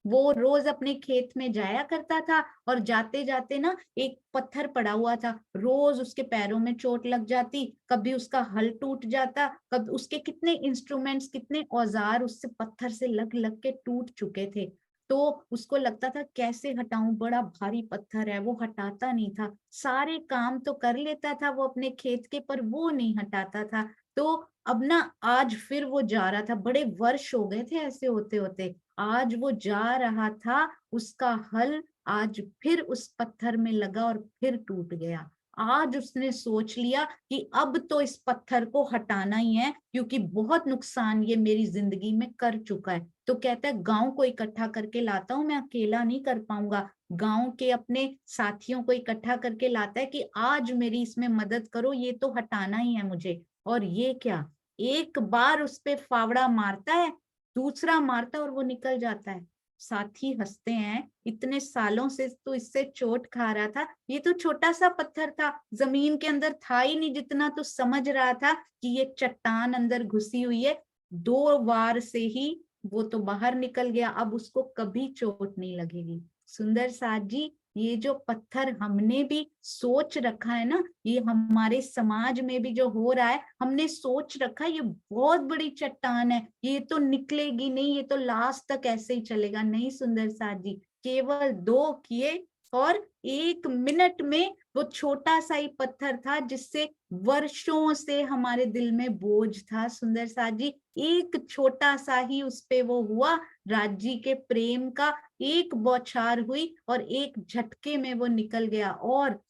वो रोज अपने खेत में जाया करता था और जाते जाते ना एक पत्थर पड़ा हुआ था, रोज उसके पैरों में चोट लग जाती, कभी उसका हल टूट जाता, कभी उसके कितने इंस्ट्रूमेंट्स कितने औजार उससे पत्थर से लग लग के टूट चुके थे। तो उसको लगता था कैसे हटाऊं, बड़ा भारी पत्थर है, वो हटाता नहीं था, सारे काम तो कर लेता था वो अपने खेत के, पर वो नहीं हटाता था। तो अब ना आज फिर वो जा रहा था, बड़े वर्ष हो गए थे ऐसे होते होते, आज वो जा रहा था, उसका हल आज फिर उस पत्थर में लगा और फिर टूट गया। आज उसने सोच लिया कि अब तो इस पत्थर को हटाना ही है, क्योंकि बहुत नुकसान ये मेरी जिंदगी में कर चुका है। तो कहता है गांव को इकट्ठा करके लाता हूं, मैं अकेला नहीं कर पाऊंगा, गांव के अपने साथियों को इकट्ठा करके लाता है कि आज मेरी इसमें मदद करो, ये तो हटाना ही है मुझे। और ये क्या, एक बार उस पे फावड़ा मारता है, दूसरा मारता है और वो निकल जाता है। साथी हंसते हैं, इतने सालों से तो इससे चोट खा रहा था, ये तो छोटा सा पत्थर था, जमीन के अंदर था ही नहीं जितना तो समझ रहा था कि ये चट्टान अंदर घुसी हुई है, 2 वार से ही वो तो बाहर निकल गया, अब उसको कभी चोट नहीं लगेगी। सुंदर साथ जी, ये जो पत्थर हमने भी सोच रखा है ना, ये हमारे समाज में भी जो हो रहा है, हमने सोच रखा है ये बहुत बड़ी चट्टान है, ये तो निकलेगी नहीं, ये तो लास्ट तक ऐसे ही चलेगा। नहीं सुंदर साथ जी, केवल 2 किए और 1 मिनट में वो छोटा सा ही पत्थर था जिससे वर्षों से हमारे दिल में बोझ था। सुंदर साथ जी, एक छोटा सा ही उस पे वो हुआ, राज जी के प्रेम का एक बौछार हुई और एक झटके में वो निकल गया। और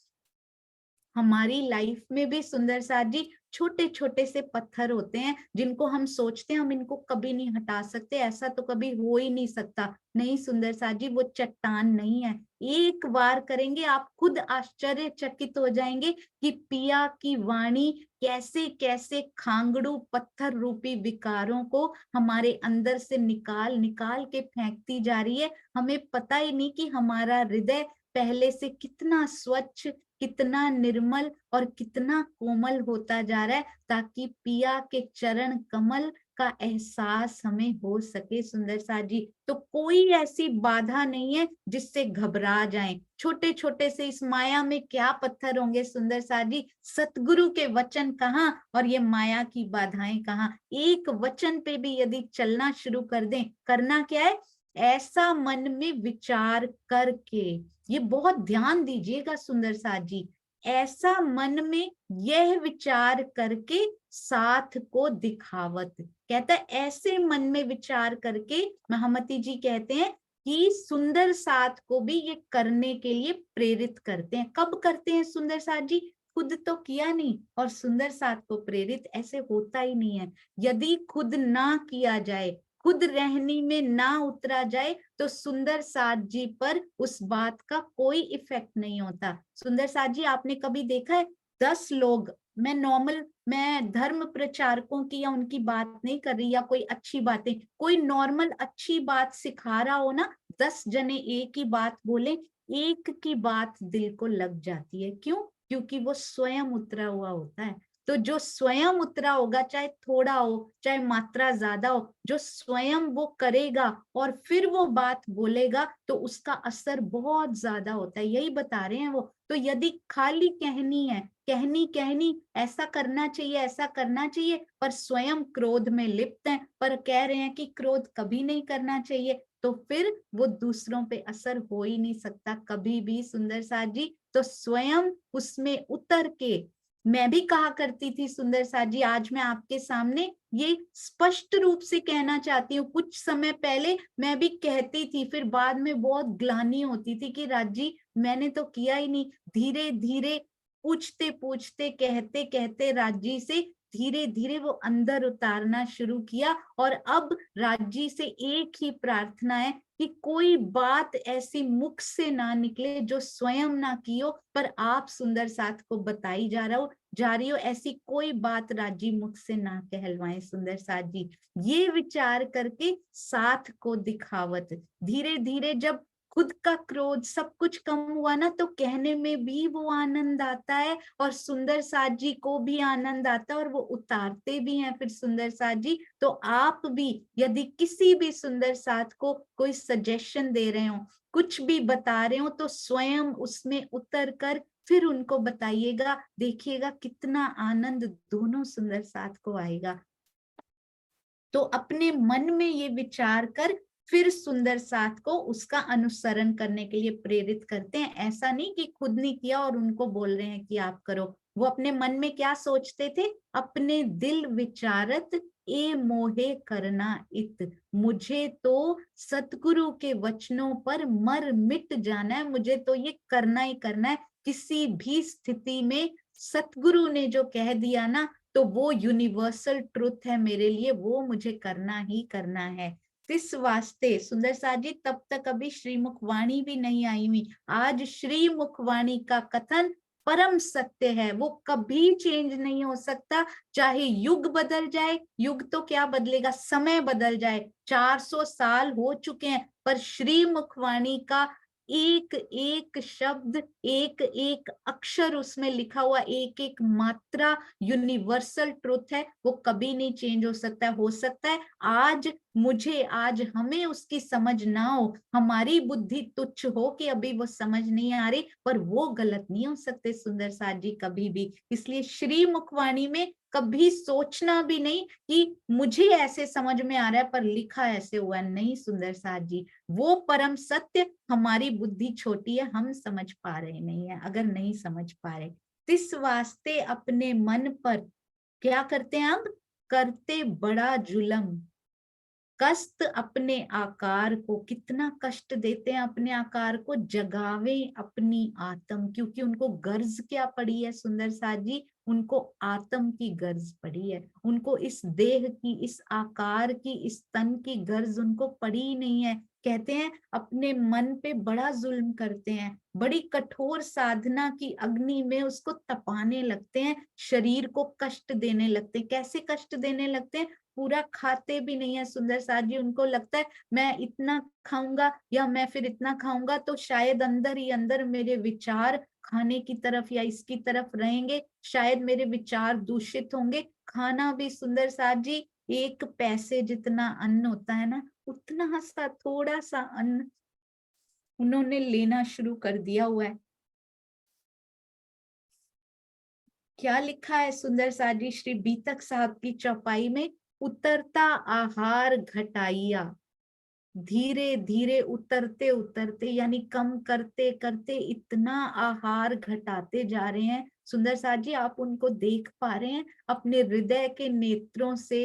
हमारी लाइफ में भी सुंदर साथ जी छोटे छोटे से पत्थर होते हैं जिनको हम सोचते हैं हम इनको कभी नहीं हटा सकते, ऐसा तो कभी हो ही नहीं सकता। नहीं सुंदर साथ जी, वो चट्टान नहीं है। एक बार करेंगे आप खुद आश्चर्यचकित हो जाएंगे कि पिया की वाणी कैसे कैसे खांगड़ू पत्थर रूपी विकारों को हमारे अंदर से निकाल निकाल के फेंकती जा रही है। हमें पता ही नहीं कि हमारा हृदय पहले से कितना स्वच्छ, कितना निर्मल और कितना कोमल होता जा रहा है, ताकि पिया के चरण कमल का एहसास हमें हो सके। सुंदर साथ जी, तो कोई ऐसी बाधा नहीं है जिससे घबरा जाएं। छोटे छोटे से इस माया में क्या पत्थर होंगे सुंदर साथ जी, सतगुरु के वचन कहाँ और ये माया की बाधाएं कहाँ। एक वचन पे भी यदि चलना शुरू कर दें, करना क्या है, ऐसा मन में विचार करके, ये बहुत ध्यान दीजिएगा सुंदर साथ जी, ऐसा मन में यह विचार करके साथ को दिखावत। कहता है ऐसे मन में विचार करके, महामती जी कहते हैं कि सुंदर साथ को भी ये करने के लिए प्रेरित करते हैं। कब करते हैं सुंदर साथ जी, खुद तो किया नहीं और सुंदर साथ को प्रेरित, ऐसे होता ही नहीं है। यदि खुद ना किया जाए, खुद रहनी में ना उतरा जाए, तो सुंदर साथ जी पर उस बात का कोई इफेक्ट नहीं होता। सुंदर साथ जी, आपने कभी देखा है 10 लोग, मैं धर्म प्रचारकों की या उनकी बात नहीं कर रही, या कोई अच्छी बातें, कोई नॉर्मल अच्छी बात सिखा रहा हो ना, 10 जने एक ही बात बोले, एक की बात दिल को लग जाती है। क्यों? क्योंकि वो स्वयं उतरा हुआ होता है। तो जो स्वयं उतरा होगा, चाहे थोड़ा हो चाहे मात्रा ज्यादा हो, जो स्वयं वो करेगा और फिर वो बात बोलेगा, तो उसका असर बहुत ज्यादा होता है। यही बता रहे हैं वो। तो यदि खाली कहनी है, कहनी कहनी ऐसा करना चाहिए ऐसा करना चाहिए, पर स्वयं क्रोध में लिप्त हैं, पर कह रहे हैं कि क्रोध कभी नहीं करना चाहिए, तो फिर वो दूसरों पे असर हो ही नहीं सकता कभी भी सुंदर साथ जी। तो स्वयं उसमें उतर के, मैं भी कहा करती थी सुंदर साथ जी, आज मैं आपके सामने ये स्पष्ट रूप से कहना चाहती हूँ। कुछ समय पहले मैं भी कहती थी, फिर बाद में बहुत ग्लानि होती थी कि राज जी मैंने तो किया ही नहीं। धीरे धीरे पूछते पूछते कहते कहते राज जी से धीरे धीरे वो अंदर उतारना शुरू किया। और अब राज जी से एक ही प्रार्थना है कि कोई बात ऐसी मुख से ना निकले जो स्वयं ना की हो, पर आप सुंदर साथ को बताई जा रही हो, ऐसी कोई बात राज जी मुख से ना कहलवाएं सुंदर साथ जी। ये विचार करके साथ को दिखावत, धीरे धीरे जब खुद का क्रोध सब कुछ कम हुआ ना, तो कहने में भी वो आनंद आता है और सुंदर साथ जी को भी आनंद आता है, और वो उतारते भी हैं फिर सुंदर साथ जी। तो आप भी यदि किसी भी सुंदर साथ को कोई सजेशन दे रहे हो, कुछ भी बता रहे हो, तो स्वयं उसमें उतर कर फिर उनको बताइएगा। देखिएगा कितना आनंद दोनों सुंदर साथ को आएगा। तो अपने मन में ये विचार कर फिर सुंदर साथ को उसका अनुसरण करने के लिए प्रेरित करते हैं। ऐसा नहीं कि खुद नहीं किया और उनको बोल रहे हैं कि आप करो। वो अपने मन में क्या सोचते थे, अपने दिल विचारत ए मोहे करना इत, मुझे तो सतगुरु के वचनों पर मर मिट जाना है, मुझे तो ये करना ही करना है। किसी भी स्थिति में सतगुरु ने जो कह दिया ना, तो वो यूनिवर्सल ट्रुथ है मेरे लिए, वो मुझे करना ही करना है। इस वास्ते सुंदर साथ जी, तब तक अभी श्रीमुख वाणी भी नहीं आई हुई। आज श्रीमुख वाणी का कथन परम सत्य है, वो कभी चेंज नहीं हो सकता। चाहे युग बदल जाए, युग तो क्या बदलेगा, समय बदल जाए, 400 साल हो चुके हैं, पर श्रीमुख वाणी का एक एक शब्द, एक एक अक्षर, उसमें लिखा हुआ एक एक मात्रा यूनिवर्सल ट्रुथ है, वो कभी नहीं चेंज हो सकता। हो सकता है आज मुझे, आज हमें उसकी समझ ना हो, हमारी बुद्धि तुच्छ हो कि अभी वो समझ नहीं आ रही, पर वो गलत नहीं हो सकते सुंदर साथ जी कभी भी। इसलिए श्री मुखवाणी में कभी सोचना भी नहीं कि मुझे ऐसे समझ में आ रहा है पर लिखा ऐसे हुआ है, नहीं सुंदर साथ जी, वो परम सत्य हमारी बुद्धि छोटी है, हम समझ पा रहे नहीं है। अगर नहीं समझ पा रहे, इस वास्ते अपने मन पर क्या करते हैं, अब करते बड़ा जुल्म, कष्ट अपने आकार को, कितना कष्ट देते हैं अपने आकार को, जगावे अपनी आत्म, क्योंकि उनको गर्ज क्या पड़ी है सुंदर साथ जी, उनको आत्म की गर्ज पड़ी है, उनको इस देह की, इस आकार की, इस तन की गर्ज उनको पड़ी ही नहीं है। कहते हैं अपने मन पे बड़ा जुल्म करते हैं, बड़ी कठोर साधना की अग्नि में उसको तपाने लगते हैं, शरीर को कष्ट देने लगते हैं। कैसे कष्ट देने लगते हैं, पूरा खाते भी नहीं है सुंदर साथ जी, उनको लगता है मैं इतना खाऊंगा या मैं फिर इतना खाऊंगा तो शायद अंदर ही अंदर मेरे विचार खाने की तरफ या इसकी तरफ रहेंगे, शायद मेरे विचार दूषित होंगे। खाना भी सुंदर साथ जी, 1 पैसे जितना अन्न होता है ना, उतना सा थोड़ा सा अन्न उन्होंने लेना शुरू कर दिया हुआ है। क्या लिखा है सुंदर साथ जी श्री बीतक साहब की चौपाई में, उतरता आहार घटाइया, धीरे धीरे उतरते उतरते यानी कम करते करते इतना आहार घटाते जा रहे हैं। सुंदर साथ जी आप उनको देख पा रहे हैं अपने हृदय के नेत्रों से।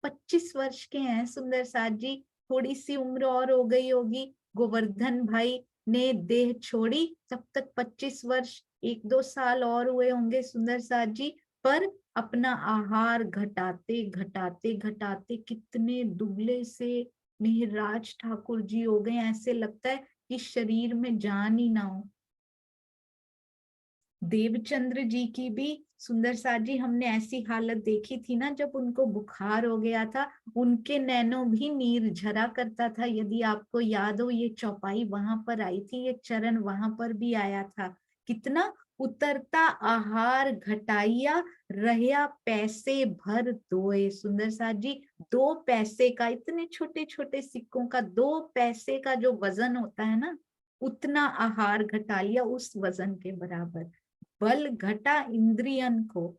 25 वर्ष के हैं सुंदर साथ जी, थोड़ी सी उम्र और हो गई होगी, गोवर्धन भाई ने देह छोड़ी तब तक 25 वर्ष 1-2 साल और हुए होंगे सुंदर साथ जी, पर अपना आहार घटाते घटाते घटाते कितने दुबले से मेहराज ठाकुर जी हो गए, ऐसे लगता है कि शरीर में जान ही ना हो। देवचंद्र जी की भी सुंदर साथ जी हमने ऐसी हालत देखी थी ना, जब उनको बुखार हो गया था, उनके नैनों भी नीर झरा करता था। यदि आपको याद हो, ये चौपाई वहां पर आई थी, ये चरण वहां पर भी आया था। कितना उतरता आहार घटाइया, रहया पैसे भर दोए। सुंदर साथ जी 2 पैसे का, इतने छोटे छोटे सिक्कों का 2 पैसे का जो वजन होता है ना, उतना आहार घटा लिया, उस वजन के बराबर। बल घटा इंद्रियन को,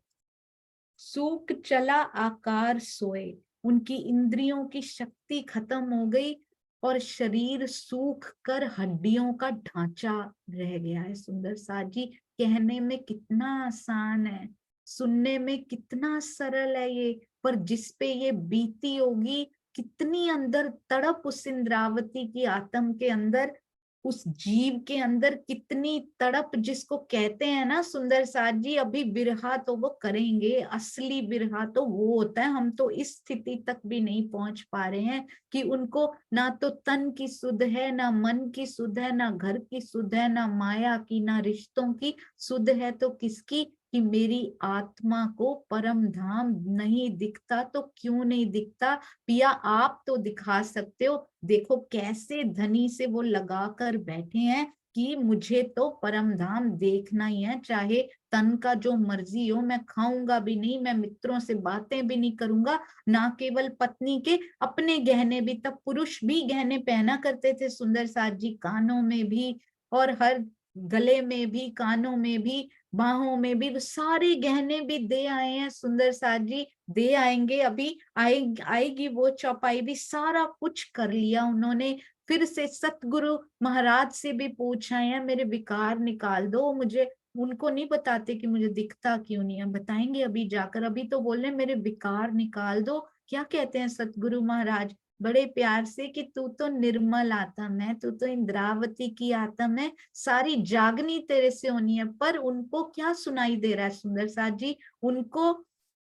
सूख चला आकार सोए, उनकी इंद्रियों की शक्ति खत्म हो गई और शरीर सूख कर हड्डियों का ढांचा रह गया है। सुंदर साथ जी कहने में कितना आसान है, सुनने में कितना सरल है ये, पर जिस पे ये बीती होगी, कितनी अंदर तड़प उस इंद्रावती की आत्म के अंदर, उस जीव के अंदर कितनी तड़प, जिसको कहते हैं ना सुंदर साथ जी, अभी बिरहा तो वो करेंगे, असली बिरहा तो वो होता है। हम तो इस स्थिति तक भी नहीं पहुंच पा रहे हैं कि उनको ना तो तन की सुध है, ना मन की सुध है, ना घर की सुध है, ना माया की, ना रिश्तों की सुध है, तो किसकी, कि मेरी आत्मा को परम धाम नहीं दिखता। तो क्यों नहीं दिखता पिया, आप तो दिखा सकते हो। देखो कैसे धनी से वो लगा कर बैठे हैं कि मुझे तो परम धाम देखना ही है, चाहे तन का जो मर्जी हो, मैं खाऊंगा भी नहीं, मैं मित्रों से बातें भी नहीं करूंगा। ना केवल पत्नी के, अपने गहने भी, तब पुरुष भी गहने पहना करते थे सुंदर साथ जी, कानों में भी और हर गले में भी, कानों में भी, बाहों में भी, सारे गहने भी दे आए हैं सुंदर साथ जी, दे आएंगे अभी, आएगी वो चौपाई भी। सारा कुछ कर लिया उन्होंने, फिर से सतगुरु महाराज से भी पूछ आए हैं, मेरे विकार निकाल दो मुझे। उनको नहीं बताते कि मुझे दिखता क्यों नहीं है, बताएंगे अभी जाकर। अभी तो बोल रहे मेरे विकार निकाल दो। क्या कहते हैं सतगुरु महाराज बड़े प्यार से, कि तू तो निर्मल आत्म है, तू तो इंद्रावती की आत्म है, सारी जागनी तेरे से होनी है। पर उनको क्या सुनाई दे रहा है सुंदर साथ जी, उनको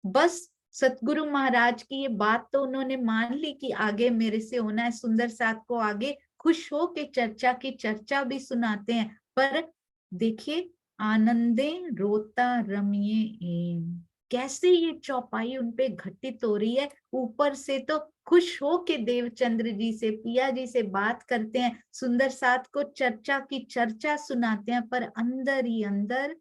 बस सतगुरु महाराज की ये बात तो उन्होंने मान ली कि आगे मेरे से होना है। सुंदर साथ को आगे खुश हो के चर्चा की चर्चा भी सुनाते हैं, पर देखिए आनंदे रोता रमिए एम, कैसे ये चौपाई उनपे घटित हो रही है। ऊपर से तो खुश हो के देवचंद्र जी से, पिया जी से बात करते हैं, सुंदर साथ को चर्चा की चर्चा सुनाते हैं, पर अंदर ही अंदर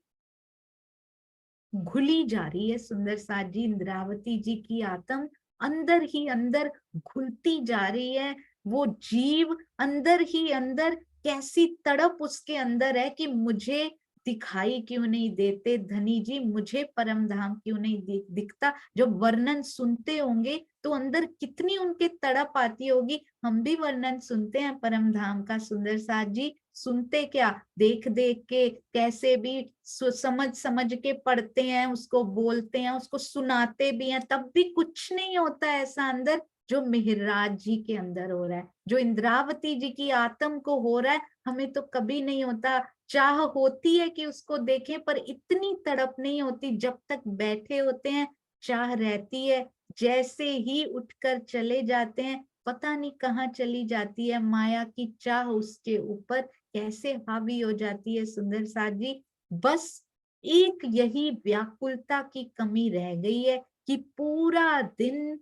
घुली जा रही है सुंदर साथ जी, इंद्रावती जी की आत्म अंदर ही अंदर घुलती जा रही है। वो जीव अंदर ही अंदर, कैसी तड़प उसके अंदर है कि मुझे दिखाई क्यों नहीं देते धनी जी, मुझे परम धाम क्यों नहीं दिखता। जब वर्णन सुनते होंगे तो अंदर कितनी उनके तड़प आती होगी। हम भी वर्णन सुनते हैं परम धाम का सुंदर साथ जी, सुनते क्या, देख देख के, कैसे भी समझ समझ के पढ़ते हैं, उसको बोलते हैं, उसको सुनाते भी हैं, तब भी कुछ नहीं होता ऐसा अंदर जो मिहिरराज जी के अंदर हो रहा है, जो इंद्रावती जी की आत्म को हो रहा है। हमें तो कभी नहीं होता, चाह होती है कि उसको देखें, पर इतनी तड़प नहीं होती। जब तक बैठे होते हैं चाह रहती है, जैसे ही उठकर चले जाते हैं पता नहीं कहाँ चली जाती है। माया की चाह उसके ऊपर कैसे हावी हो जाती है सुंदर साथ जी। बस एक यही व्याकुलता की कमी रह गई है कि पूरा दिन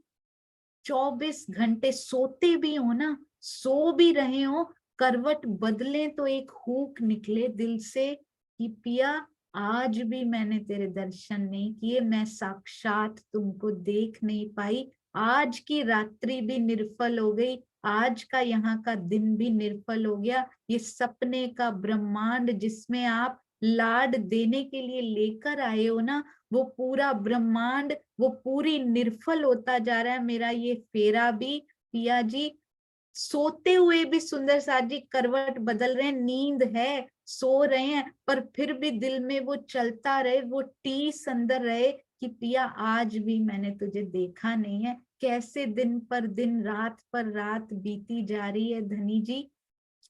24 घंटे सोते भी हो ना, सो भी रहे हो, करवट बदले तो एक हुक निकले दिल से कि पिया आज भी मैंने तेरे दर्शन नहीं किए, मैं साक्षात तुमको देख नहीं पाई, आज की रात्रि भी निर्फल हो गई, आज का यहाँ का दिन भी निर्फल हो गया। ये सपने का ब्रह्मांड जिसमें आप लाड देने के लिए लेकर आए हो ना, वो पूरा ब्रह्मांड, वो पूरी निर्फल होता जा रहा है। मेरा ये फेरा भी पिया जी, सोते हुए भी सुंदर साथ जी करवट बदल रहे हैं, नींद है, सो रहे हैं, पर फिर भी दिल में वो चलता रहे, वो टीस अंदर रहे कि पिया आज भी मैंने तुझे देखा नहीं है। कैसे दिन पर दिन, रात पर रात बीती जा रही है धनी जी।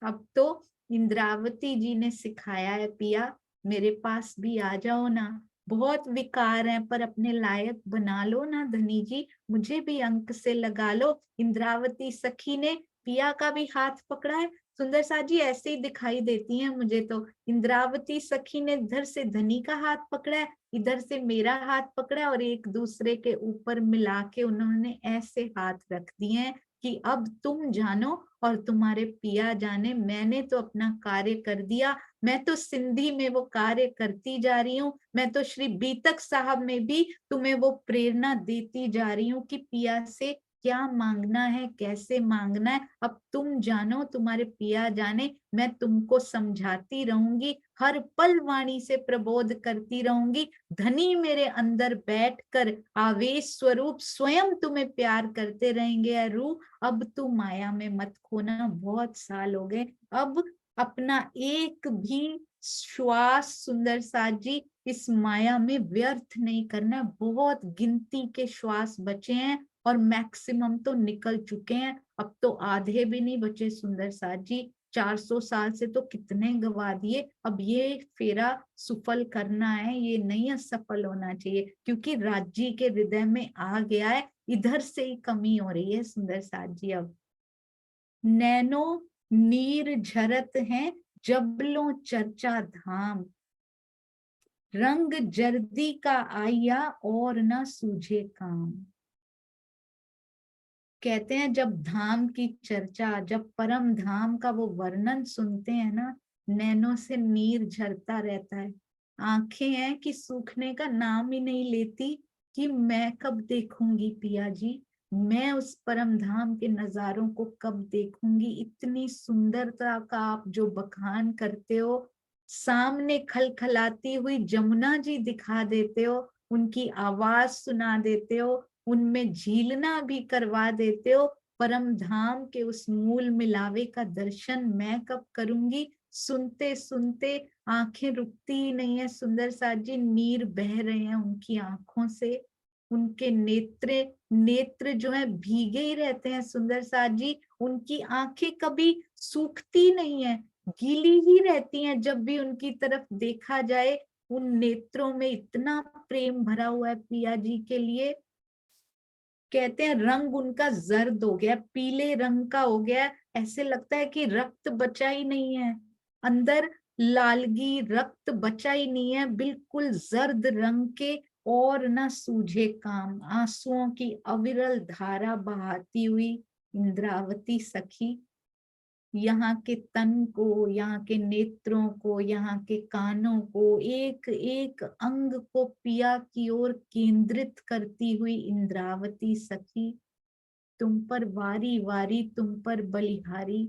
अब तो इंद्रावती जी ने सिखाया है, पिया मेरे पास भी आ जाओ ना, बहुत विकार है पर अपने लायक बना लो ना धनी जी, मुझे भी अंक से लगा लो। इंद्रावती सखी ने पिया का भी हाथ पकड़ा है। सुंदर साथ जी ऐसे ही दिखाई देती हैं मुझे तो, इंद्रावती सखी ने इधर से धनी का हाथ पकड़ा है, इधर से मेरा हाथ पकड़ा है, और एक दूसरे के ऊपर मिला के उन्होंने ऐसे हाथ रख दिए हैं कि अब तुम जानो और तुम्हारे पिया जाने, मैंने तो अपना कार्य कर दिया। मैं तो सिंधी में वो कार्य करती जा रही हूँ, मैं तो श्री बीतक साहब में भी तुम्हें वो प्रेरणा देती जा रही हूँ कि पिया से क्या मांगना है, कैसे मांगना है, अब तुम जानो, तुम्हारे पिया जाने। मैं तुमको समझाती रहूंगी, हर पल वाणी से प्रबोध करती रहूंगी। धनी मेरे अंदर बैठकर आवेश स्वरूप स्वयं तुम्हें प्यार करते रहेंगे। अरु अब तू माया में मत खोना, बहुत साल हो गए, अब अपना एक भी श्वास सुंदर साथ जी इस माया में व्यर्थ नहीं करना। बहुत गिनती के श्वास बचे हैं और मैक्सिमम तो निकल चुके हैं, अब तो आधे भी नहीं बचे सुंदर साथ जी। 400 साल से तो कितने गवा दिए, अब ये फेरा सुफल करना है, ये नहीं असफल होना चाहिए, क्योंकि राज्य के हृदय में आ गया है, इधर से ही कमी हो रही है सुंदर साथ जी। अब नैनो नीर झरत हैं, जबलों चर्चा धाम, रंग जर्दी का आया और न सूझे काम। कहते हैं जब धाम की चर्चा, जब परम धाम का वो वर्णन सुनते हैं ना, नैनों से नीर झरता रहता है, आंखें हैं कि सूखने का नाम ही नहीं लेती कि मैं कब देखूंगी पिया जी, मैं उस परम धाम के नजारों को कब देखूंगी। इतनी सुंदरता का आप जो बखान करते हो, सामने खलखलाती हुई जमुना जी दिखा देते हो, उनकी आवाज सुना देते हो, उनमें झीलना भी करवा देते हो, परम धाम के उस मूल मिलावे का दर्शन मैं कब करूंगी। सुनते सुनते आंखें रुकती ही नहीं है सुंदर साथ जी, नीर बह रहे हैं उनकी आंखों से, उनके नेत्र जो है भीगे ही रहते हैं सुंदर साथ जी, उनकी आंखें कभी सूखती नहीं है, गीली ही रहती हैं जब भी उनकी तरफ देखा जाए। उन नेत्रों में इतना प्रेम भरा हुआ है पिया जी के लिए। कहते हैं रंग उनका जर्द हो गया, पीले रंग का हो गया, ऐसे लगता है कि रक्त बचा ही नहीं है अंदर, लालगी रक्त बचा ही नहीं है, बिल्कुल जर्द रंग के, और न सूझे काम, आंसुओं की अविरल धारा बहाती हुई इंद्रावती सखी यहाँ के तन को, यहाँ के नेत्रों को, यहाँ के कानों को, एक एक अंग को पिया की ओर केंद्रित करती हुई इंद्रावती सखी, तुम पर वारी वारी तुम पर बलिहारी,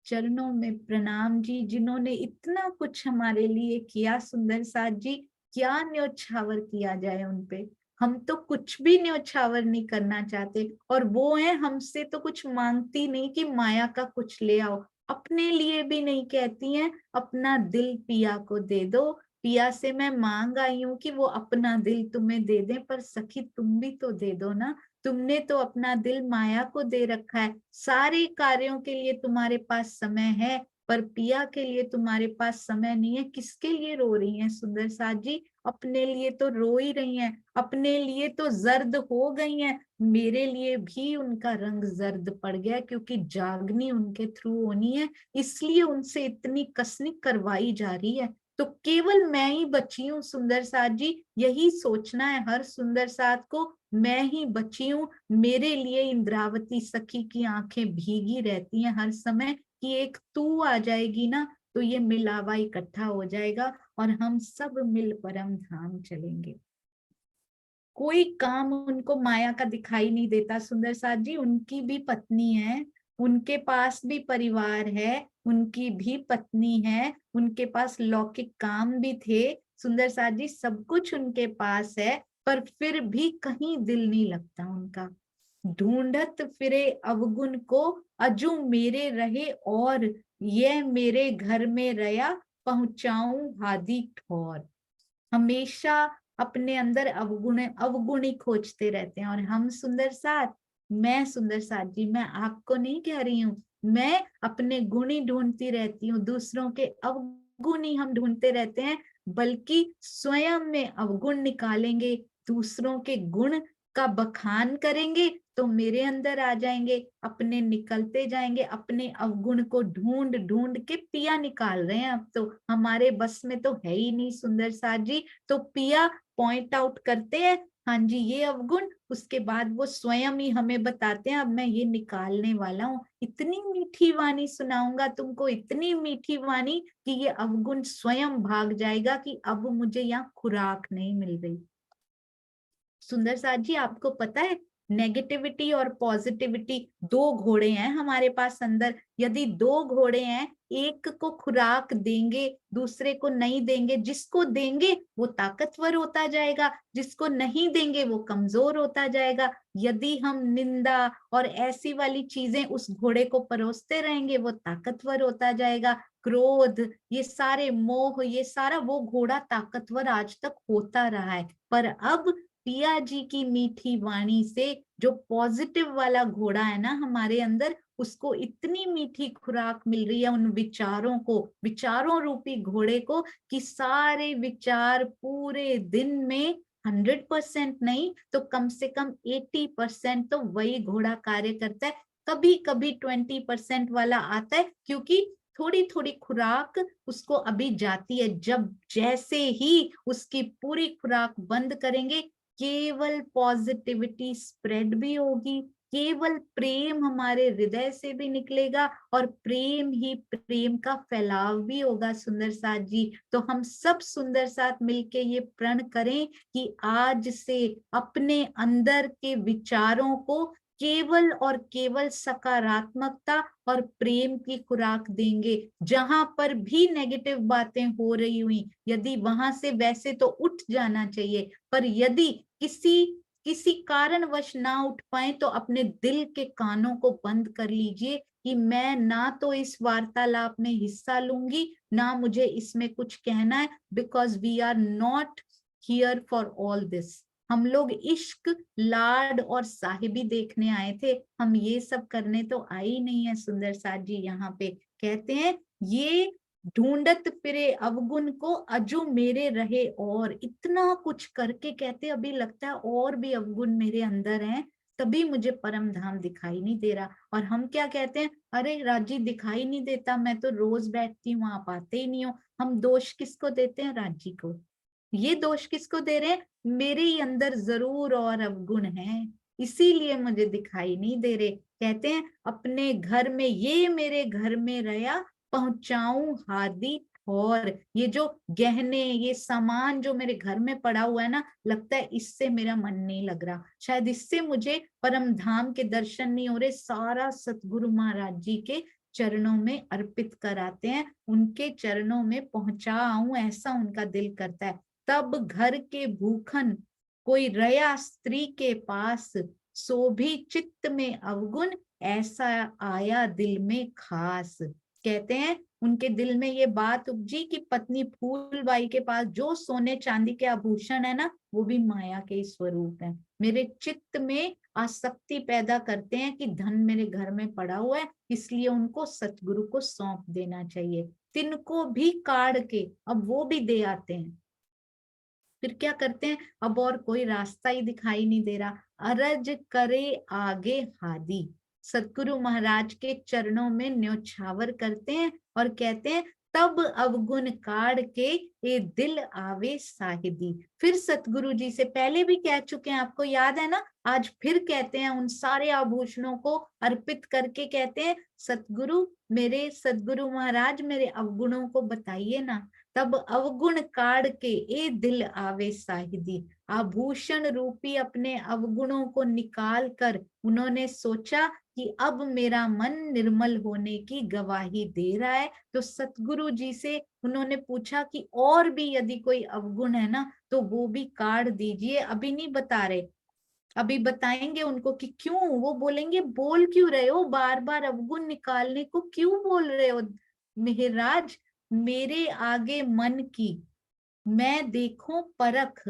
चरणों में प्रणाम जी, जिन्होंने इतना कुछ हमारे लिए किया। सुंदर साथ जी, क्या न्योछावर किया जाए उन पे। हम तो कुछ भी न्योछावर नहीं करना चाहते, और वो है हमसे तो कुछ मांगती नहीं कि माया का कुछ ले आओ, अपने लिए भी नहीं कहती हैं। अपना दिल पिया को दे दो, पिया से मैं मांग आई हूँ कि वो अपना दिल तुम्हें दे दे, पर सखी तुम भी तो दे दो ना। तुमने तो अपना दिल माया को दे रखा है। सारे कार्यों के लिए तुम्हारे पास समय है, पर पिया के लिए तुम्हारे पास समय नहीं है। किसके लिए रो रही हैं सुंदर साथ जी? अपने लिए तो रो ही रही हैं, अपने लिए तो जर्द हो गई हैं। मेरे लिए भी उनका रंग जर्द पड़ गया, क्योंकि जागनी उनके थ्रू होनी है, इसलिए उनसे इतनी कसनी करवाई जा रही है। तो केवल मैं ही बची हूँ सुंदर साथ जी, यही सोचना है हर सुंदर साथ को। मैं ही बची हूँ, मेरे लिए इंद्रावती सखी की आंखें भीगी रहती हैं हर समय कि एक तू आ जाएगी ना, तो ये मिलावा इकट्ठा हो जाएगा और हम सब मिल परम धाम चलेंगे। कोई काम उनको माया का दिखाई नहीं देता सुंदर साथ जी। उनकी भी पत्नी है, उनके पास भी परिवार है, उनकी भी पत्नी है, उनके पास लौकिक काम भी थे सुंदर साथ जी, सब कुछ उनके पास है, पर फिर भी कहीं दिल नहीं लगता उनका। ढूंढत फिरे अवगुण को, अजू मेरे रहे और, ये मेरे घर में रया, पहुंचाऊं हादी ठौर। हमेशा अपने अंदर अवगुण ही खोजते रहते हैं। और हम सुंदर साथ, मैं सुंदर साथ जी, मैं आपको नहीं कह रही हूँ, मैं अपने गुण ही ढूंढती रहती हूँ, दूसरों के अवगुण ही हम ढूंढते रहते हैं। बल्कि स्वयं में अवगुण निकालेंगे, दूसरों के गुण का बखान करेंगे, तो मेरे अंदर आ जाएंगे, अपने निकलते जाएंगे। अपने अवगुण को ढूंढ ढूंढ के पिया निकाल रहे हैं। अब तो हमारे बस में तो है ही नहीं सुंदर साथ जी, तो पिया पॉइंट आउट करते हैं, हाँ जी ये अवगुण, उसके बाद वो स्वयं ही हमें बताते हैं अब मैं ये निकालने वाला हूँ। इतनी मीठी वाणी सुनाऊंगा तुमको, इतनी मीठी वाणी कि ये अवगुण स्वयं भाग जाएगा कि अब मुझे यहाँ खुराक नहीं मिल रही। सुंदर साथ जी, आपको पता है नेगेटिविटी और पॉजिटिविटी दो घोड़े हैं हमारे पास अंदर। यदि दो घोड़े हैं, एक को खुराक देंगे, दूसरे को नहीं देंगे, जिसको देंगे वो ताकतवर होता जाएगा, जिसको नहीं देंगे वो कमजोर होता जाएगा। यदि हम निंदा और ऐसी वाली चीजें उस घोड़े को परोसते रहेंगे, वो ताकतवर होता जाएगा। क्रोध, ये सारे मोह, ये सारा वो घोड़ा ताकतवर आज तक होता रहा है। पर अब पिया जी की मीठी वाणी से जो पॉजिटिव वाला घोड़ा है ना हमारे अंदर, उसको इतनी मीठी खुराक मिल रही है उन विचारों को, विचारों रूपी घोड़े को, कि सारे विचार पूरे दिन में 100% नहीं तो कम से कम 80% तो वही घोड़ा कार्य करता है। कभी कभी 20% वाला आता है, क्योंकि थोड़ी थोड़ी खुराक उसको अभी जाती है। जब जैसे ही उसकी पूरी खुराक बंद करेंगे, केवल पॉजिटिविटी स्प्रेड भी होगी, केवल प्रेम हमारे हृदय से भी निकलेगा, और प्रेम ही प्रेम का फैलाव भी होगा सुंदर साथ जी। तो हम सब सुंदर साथ मिलके ये प्रण करें कि आज से अपने अंदर के विचारों को केवल और केवल सकारात्मकता और प्रेम की खुराक देंगे। जहां पर भी नेगेटिव बातें हो रही हुई, यदि वहां से वैसे तो उठ जाना चाहिए, पर यदि किसी किसी कारणवश ना उठ पाए तो अपने दिल के कानों को बंद कर लीजिए कि मैं ना तो इस वार्तालाप में हिस्सा लूंगी, ना मुझे इसमें कुछ कहना है, because we are not here for all this. हम लोग इश्क, लाड और साहिबी देखने आए थे, हम ये सब करने तो आए ही नहीं है सुंदर साथ जी। यहाँ पे कहते हैं ये ढूंढत फिरे अवगुण को, अजू मेरे रहे और, इतना कुछ करके कहते अभी लगता है और भी अवगुण मेरे अंदर हैं, तभी मुझे परम धाम दिखाई नहीं दे रहा। और हम क्या कहते हैं, अरे राजी दिखाई नहीं देता, मैं तो रोज बैठती हूँ, आप आते ही नहीं हो। हम दोष किसको देते हैं? राजी को। ये दोष किसको दे रहे हैं? मेरे ही अंदर जरूर और अवगुण हैं, इसीलिए मुझे दिखाई नहीं दे रहे। कहते हैं अपने घर में, ये मेरे घर में रहा, पहुंचाऊं हादी ठौर। ये जो गहने, ये सामान जो मेरे घर में पड़ा हुआ है ना, लगता है इससे मेरा मन नहीं लग रहा, शायद इससे मुझे परम धाम के दर्शन नहीं हो रहे। सारा सतगुरु महाराज जी के चरणों में अर्पित कराते हैं, उनके चरणों में पहुंचा आऊं ऐसा उनका दिल करता है। तब घर के भूखन कोई रया स्त्री के पास, सो भी चित्त में अवगुण ऐसा आया दिल में खास। कहते हैं उनके दिल में ये बात उपजी कि पत्नी फूलबाई के पास जो सोने चांदी के आभूषण है ना, वो भी माया के स्वरूप है। मेरे चित्त में आसक्ति पैदा करते हैं कि धन मेरे घर में पड़ा हुआ है, इसलिए उनको सतगुरु को सौंप देना चाहिए। तिनको भी काढ़ के अब वो भी दे आते हैं। फिर क्या करते हैं, अब और कोई रास्ता ही दिखाई नहीं दे रहा, अरज करे आगे हादी। सतगुरु महाराज के चरणों में न्योछावर करते हैं और कहते हैं तब अवगुण काढ़ के ये दिल आवे साहिदी। फिर सतगुरु जी से पहले भी कह चुके हैं, आपको याद है ना, आज फिर कहते हैं उन सारे आभूषणों को अर्पित करके कहते हैं सतगुरु, मेरे सतगुरु महाराज मेरे अवगुणों को बताइए ना। तब अवगुण काढ़ के ए दिल आवे साहिदी। आभूषण रूपी अपने अवगुणों को निकाल कर उन्होंने सोचा कि अब मेरा मन निर्मल होने की गवाही दे रहा है। तो सतगुरु जी से उन्होंने पूछा कि और भी यदि कोई अवगुण है ना तो वो भी काढ़ दीजिए। अभी नहीं बता रहे, अभी बताएंगे उनको कि क्यों। वो बोलेंगे बोल क्यों रहे हो, बार बार अवगुण निकालने को क्यों बोल रहे हो मेहराज, मेरे आगे मन की मैं देखूं परख,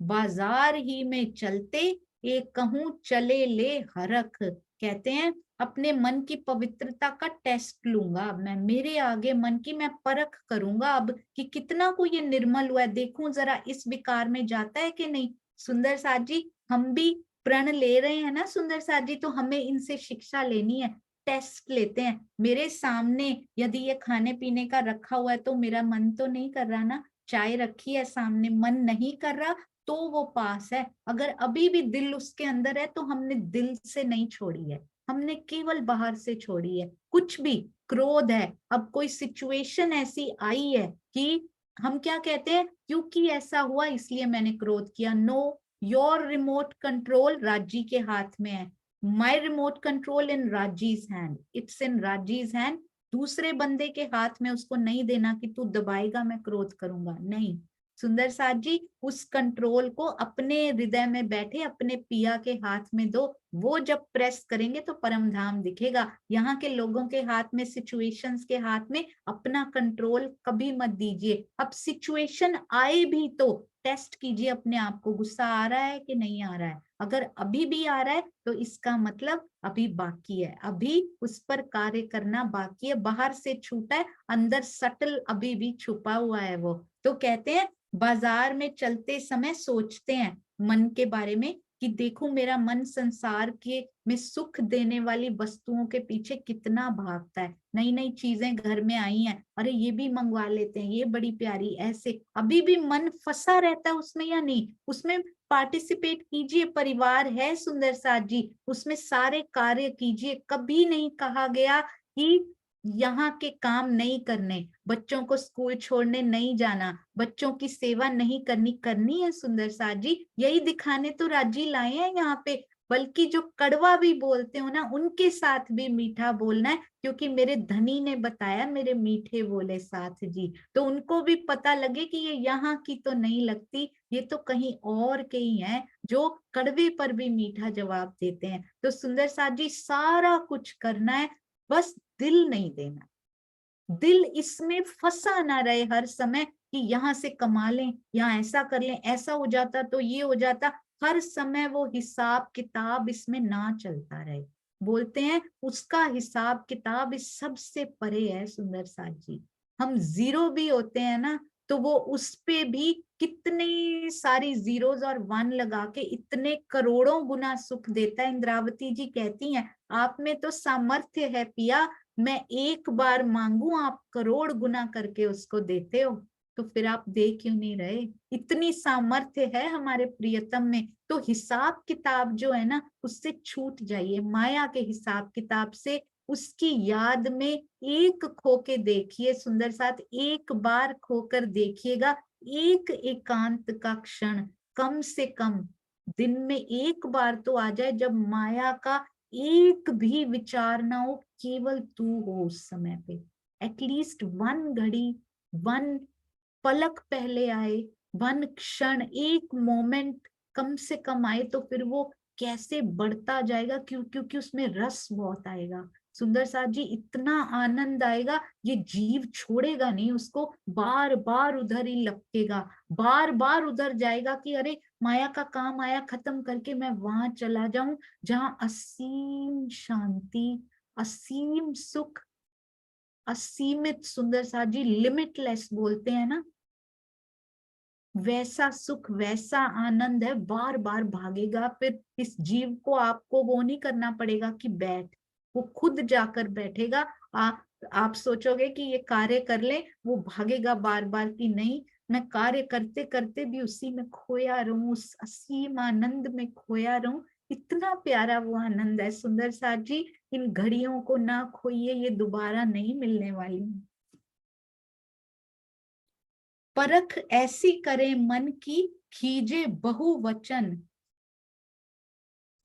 बाजार ही में चलते एक कहूं चले ले हरख। कहते हैं अपने मन की पवित्रता का टेस्ट लूंगा मैं, मेरे आगे मन की मैं परख करूंगा अब कि कितना को ये निर्मल हुआ है, देखूं जरा इस विकार में जाता है कि नहीं। सुंदर साथ जी, हम भी प्रण ले रहे हैं ना सुंदर साथ जी, तो हमें इनसे शिक्षा लेनी है। टेस्ट लेते हैं, मेरे सामने यदि ये खाने पीने का रखा हुआ है तो मेरा मन तो नहीं कर रहा ना, चाय रखी है सामने मन नहीं कर रहा तो वो पास है। अगर अभी भी दिल उसके अंदर है तो हमने दिल से नहीं छोड़ी है, हमने केवल बाहर से छोड़ी है। कुछ भी क्रोध है, अब कोई सिचुएशन ऐसी आई है कि हम क्या कहते हैं, क्योंकि ऐसा हुआ इसलिए मैंने क्रोध किया। नो, योर रिमोट कंट्रोल राजी के हाथ में है। My remote control in Raji's hand, it's in Raji's hand. दूसरे बंदे के हाथ में उसको नहीं देना कि तू दबाएगा मैं क्रोध करूंगा, नहीं। सुंदर साथ जी, उस कंट्रोल को अपने हृदय में बैठे अपने पिया के हाथ में दो, वो जब प्रेस करेंगे तो परम धाम दिखेगा। यहाँ के लोगों के हाथ में, सिचुएशंस के हाथ में अपना कंट्रोल कभी मत दीजिए। अब सिचुएशन आए भी तो टेस्ट कीजिए अपने आप को, गुस्सा आ रहा है कि नहीं आ रहा है। अगर अभी भी आ रहा है तो इसका मतलब अभी बाकी है, अभी उस पर कार्य करना बाकी है। बाहर से छूटा है, अंदर सटल अभी भी छुपा हुआ है वो। तो कहते हैं बाजार में चलते समय सोचते हैं मन के बारे में कि देखो मेरा मन संसार के में सुख देने वाली वस्तुओं के पीछे कितना भागता है। नई नई चीजें घर में आई हैं, अरे ये भी मंगवा लेते हैं, ये बड़ी प्यारी, ऐसे अभी भी मन फंसा रहता है उसमें या नहीं। उसमें पार्टिसिपेट कीजिए, परिवार है सुंदर साथ जी, उसमें सारे कार्य कीजिए। कभी नहीं कहा गया कि यहाँ के काम नहीं करने, बच्चों को स्कूल छोड़ने नहीं जाना, बच्चों की सेवा नहीं करनी, करनी है सुंदर साथ जी। यही दिखाने तो राजी लाए हैं यहाँ पे। बल्कि जो कड़वा भी बोलते हो ना उनके साथ भी मीठा बोलना है, क्योंकि मेरे धनी ने बताया मेरे मीठे बोले साथ जी। तो उनको भी पता लगे कि ये यहाँ की तो नहीं लगती, ये तो कहीं और के ही हैं जो कड़वे पर भी मीठा जवाब देते हैं। तो सुंदर साथ जी, सारा कुछ करना है, बस दिल नहीं देना। दिल इसमें फंसा ना रहे हर समय कि यहाँ से कमा लें, यहाँ ऐसा कर लें, ऐसा हो जाता तो ये हो जाता। हर समय वो हिसाब किताब इसमें ना चलता रहे। बोलते हैं उसका हिसाब किताब इस सबसे परे है सुंदर साथ जी। हम जीरो भी होते हैं ना तो वो उस पे भी कितनी सारी जीरोज और वन लगा के इतने करोड़ों गुना सुख देता है। इंद्रावती जी कहती हैं आप में तो सामर्थ्य है पिया, मैं एक बार मांगू आप करोड़ गुना करके उसको देते हो, तो फिर आप दे क्यों नहीं रहे। इतनी सामर्थ्य है हमारे प्रियतम में। तो हिसाब किताब जो है ना उससे छूट जाइए, माया के हिसाब किताब से। उसकी याद में एक खो के देखिए सुंदर साथ, एक बार खोकर देखिएगा। एक एकांत का क्षण कम से कम दिन में एक बार तो आ जाए जब माया का एक भी विचार ना हो, केवल तू हो उस समय पे। एटलीस्ट 1 घड़ी, 1 पलक पहले आए, 1 क्षण, एक मोमेंट कम से कम आए, तो फिर वो कैसे बढ़ता जाएगा, क्योंकि उसमें रस बहुत आएगा। सुंदर साथ जी, इतना आनंद आएगा, ये जीव छोड़ेगा नहीं उसको, बार बार उधर ही लपकेगा, बार बार उधर जाएगा कि अरे माया का काम आया, खत्म करके मैं वहां चला जाऊं जहां असीम शांति, असीम सुख, असीमित, सुंदर साथ जी लिमिटलेस बोलते हैं ना, वैसा सुख, वैसा आनंद है। बार बार भागेगा, फिर इस जीव को आपको वो नहीं करना पड़ेगा कि बैठ, वो खुद जाकर बैठेगा। आप सोचोगे कि ये कार्य कर ले, वो भागेगा बार बार कि नहीं, मैं कार्य करते करते भी उसी में खोया रहूं, उस असीम आनंद में खोया रहूं। इतना प्यारा वो आनंद है सुंदर साथ जी, इन घड़ियों को ना खोइए, ये दोबारा नहीं मिलने वाली। परख ऐसी करे मन की, खीजे बहुवचन,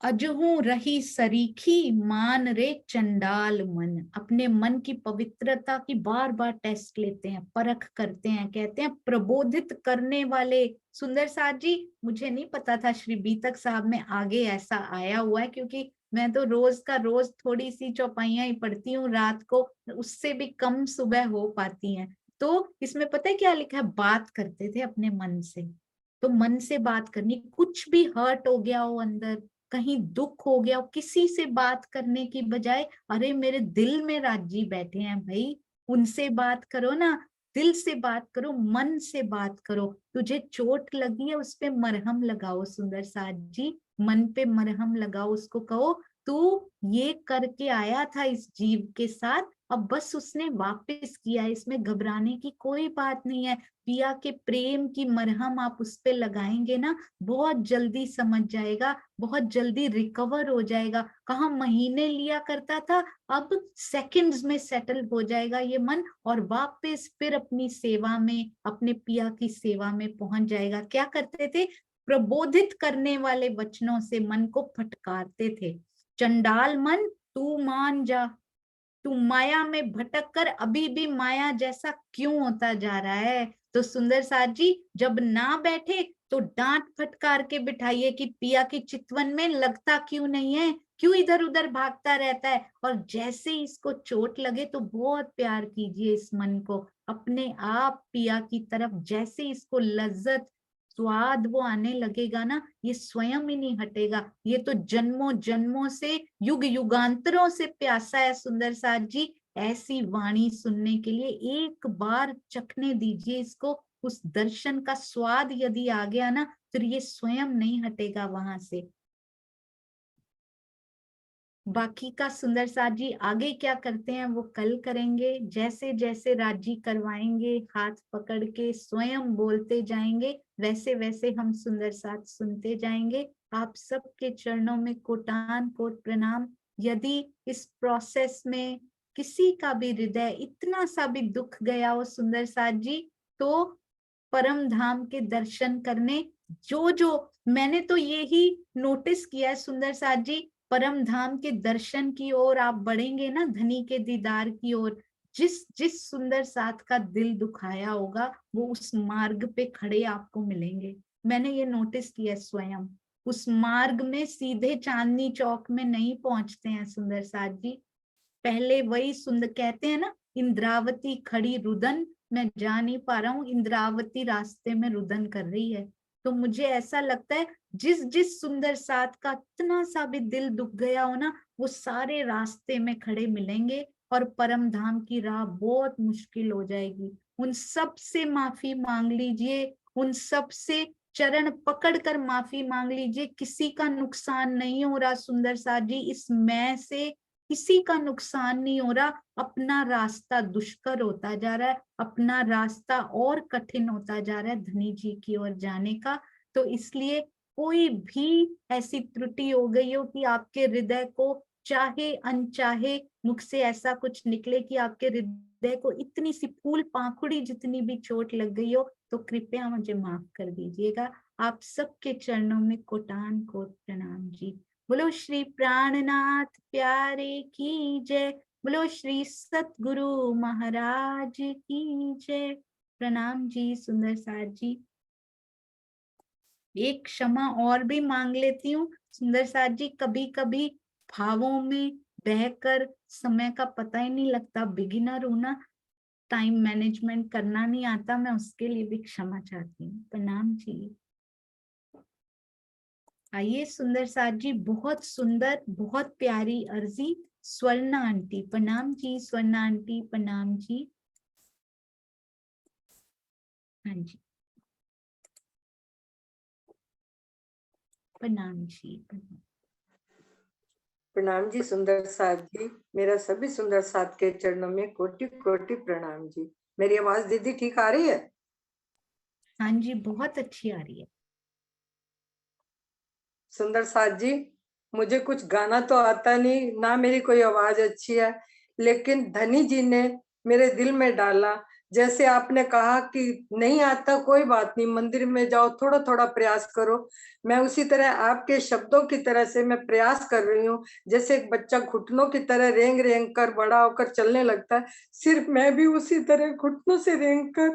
अजहू रही सरीखी, मान रे चंडाल मन। अपने मन की पवित्रता की बार बार टेस्ट लेते हैं, परख करते हैं, कहते हैं प्रबोधित करने वाले। सुंदर साथ जी, मुझे नहीं पता था श्री बीतक साहब में आगे ऐसा आया हुआ है, क्योंकि मैं तो रोज का रोज थोड़ी सी चौपाइयां ही पढ़ती हूँ रात को, उससे भी कम सुबह हो पाती हैं। तो इसमें पता है क्या लिखा है, बात करते थे अपने मन से। तो मन से बात करनी, कुछ भी हर्ट हो गया हो अंदर, कहीं दुख हो गया, किसी से बात करने की बजाय, अरे मेरे दिल में राजी बैठे हैं भाई, उनसे बात करो ना, दिल से बात करो, मन से बात करो। तुझे चोट लगी है, उस पे मरहम लगाओ सुंदर साथ जी, मन पे मरहम लगाओ, उसको कहो तू ये करके आया था इस जीव के साथ, अब बस उसने वापस किया, इसमें घबराने की कोई बात नहीं है। पिया के प्रेम की मरहम आप उस पे लगाएंगे ना, बहुत जल्दी समझ जाएगा, बहुत जल्दी रिकवर हो जाएगा। कहाँ महीने लिया करता था, अब सेकंड्स में सेटल हो जाएगा ये मन, और वापस फिर अपनी सेवा में, अपने पिया की सेवा में पहुंच जाएगा। क्या करते थे, प्रबोधित करने वाले वचनों से मन को फटकारते थे। चंडाल मन तू मान जा, तू माया में भटक कर अभी भी माया जैसा क्यों होता जा रहा है। तो सुंदर साथ जी, जब ना बैठे तो डांट फटकार के बिठाइए कि पिया की चितवन में लगता क्यों नहीं है, क्यों इधर उधर भागता रहता है। और जैसे इसको चोट लगे तो बहुत प्यार कीजिए इस मन को, अपने आप पिया की तरफ, जैसे इसको लज्जत स्वाद वो आने लगेगा ना, ये स्वयं ही नहीं हटेगा, ये तो जन्मों जन्मों से, युग युगांतरों से प्यासा है सुंदर साथ जी ऐसी वाणी सुनने के लिए। एक बार चखने दीजिए इसको, उस दर्शन का स्वाद यदि आ गया ना, फिर ये स्वयं नहीं हटेगा वहां से। बाकी का सुंदर साथ जी आगे क्या करते हैं वो कल करेंगे। जैसे जैसे राजी करवाएंगे, हाथ पकड़ के स्वयं बोलते जाएंगे, वैसे वैसे हम सुंदर साथ सुनते जाएंगे। आप सबके चरणों में कोटान कोट प्रणाम। यदि इस प्रोसेस में किसी का भी हृदय इतना सा भी दुख गया हो सुंदर साथ जी, तो परम धाम के दर्शन करने, जो मैंने तो ये ही नोटिस किया है सुंदर साथ जी, परम धाम के दर्शन की ओर आप बढ़ेंगे ना, धनी के दीदार की ओर, जिस जिस सुंदर साथ का दिल दुखाया होगा वो उस मार्ग पे खड़े आपको मिलेंगे। मैंने ये नोटिस किया स्वयं, उस मार्ग में सीधे चांदनी चौक में नहीं पहुंचते हैं सुंदर साथ जी। पहले वही सुंदर कहते हैं ना, इंद्रावती खड़ी रुदन, मैं जा नहीं पा रहा हूँ, इंद्रावती रास्ते में रुदन कर रही है। तो मुझे ऐसा लगता है जिस जिस सुंदर साथ का इतना सा भी दिल दुख गया हो ना, वो सारे रास्ते में खड़े मिलेंगे और परम धाम की राह बहुत मुश्किल हो जाएगी। उन सब से माफी मांग लीजिए, उन सब से चरण पकड़कर माफी मांग लीजिए। किसी का नुकसान नहीं हो रहा सुंदर साथ जी, इस मैं से किसी का नुकसान नहीं हो रहा। अपना रास्ता दुष्कर होता जा रहा है, अपना रास्ता और कठिन होता जा रहा है धनी जी की ओर जाने का। तो इसलिए कोई भी ऐसी त्रुटि हो गई हो कि आपके हृदय को, चाहे अनचाहे मुख से ऐसा कुछ निकले कि आपके हृदय को इतनी सी फूल पाखुड़ी जितनी भी चोट लग गई हो, तो कृपया मुझे माफ कर दीजिएगा। आप सबके चरणों में कोटान कोट प्रणाम जी। बोलो श्री प्राणनाथ प्यारे की जय। बोलो श्री सतगुरु महाराज की जय। प्रणाम जी सुंदर सार जी। एक क्षमा और भी मांग लेती हूँ सुंदर सार जी, कभी कभी भावों में बहकर समय का पता ही नहीं लगता, बिगिनर हूं ना, टाइम मैनेजमेंट करना नहीं आता, मैं उसके लिए भी क्षमा चाहती हूँ। प्रणाम जी। आइए सुंदर सार जी, बहुत सुंदर बहुत प्यारी अर्जी स्वर्णा आंटी। प्रणाम जी स्वर्णा आंटी, प्रणाम जी। हाँ जी प्रणाम जी प्रणाम। प्रणाम जी सुंदर साथ जी, मेरा सभी सुंदर साथ के चरणों में कोटि कोटि प्रणाम जी। मेरी आवाज दीदी ठीक आ रही है? हाँ जी बहुत अच्छी आ रही है। सुंदर साथ जी, मुझे कुछ गाना तो आता नहीं, ना मेरी कोई आवाज अच्छी है, लेकिन धनी जी ने मेरे दिल में डाला। जैसे आपने कहा कि नहीं आता कोई बात नहीं, मंदिर में जाओ, थोड़ा थोड़ा प्रयास करो। मैं उसी तरह आपके शब्दों की तरह से मैं प्रयास कर रही हूँ। जैसे एक बच्चा घुटनों की तरह रेंग रेंग कर बड़ा होकर चलने लगता है, सिर्फ मैं भी उसी तरह घुटनों से रेंग कर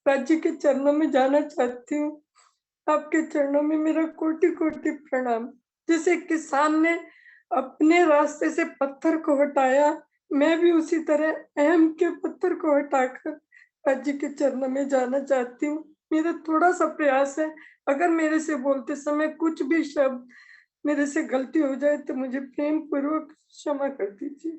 राज्य के चरणों में जाना चाहती हूँ। आपके चरणों में मेरा कोटि कोटि प्रणाम। जैसे किसान ने अपने रास्ते से पत्थर को हटाया, मैं भी उसी तरह अहम के पत्थर को हटाकर राज्य के चरणों में जाना चाहती हूँ। मेरा थोड़ा सा प्रयास है, अगर मेरे से बोलते समय कुछ भी शब्द मेरे से गलती हो जाए तो मुझे प्रेम पूर्वक क्षमा कर दीजिए।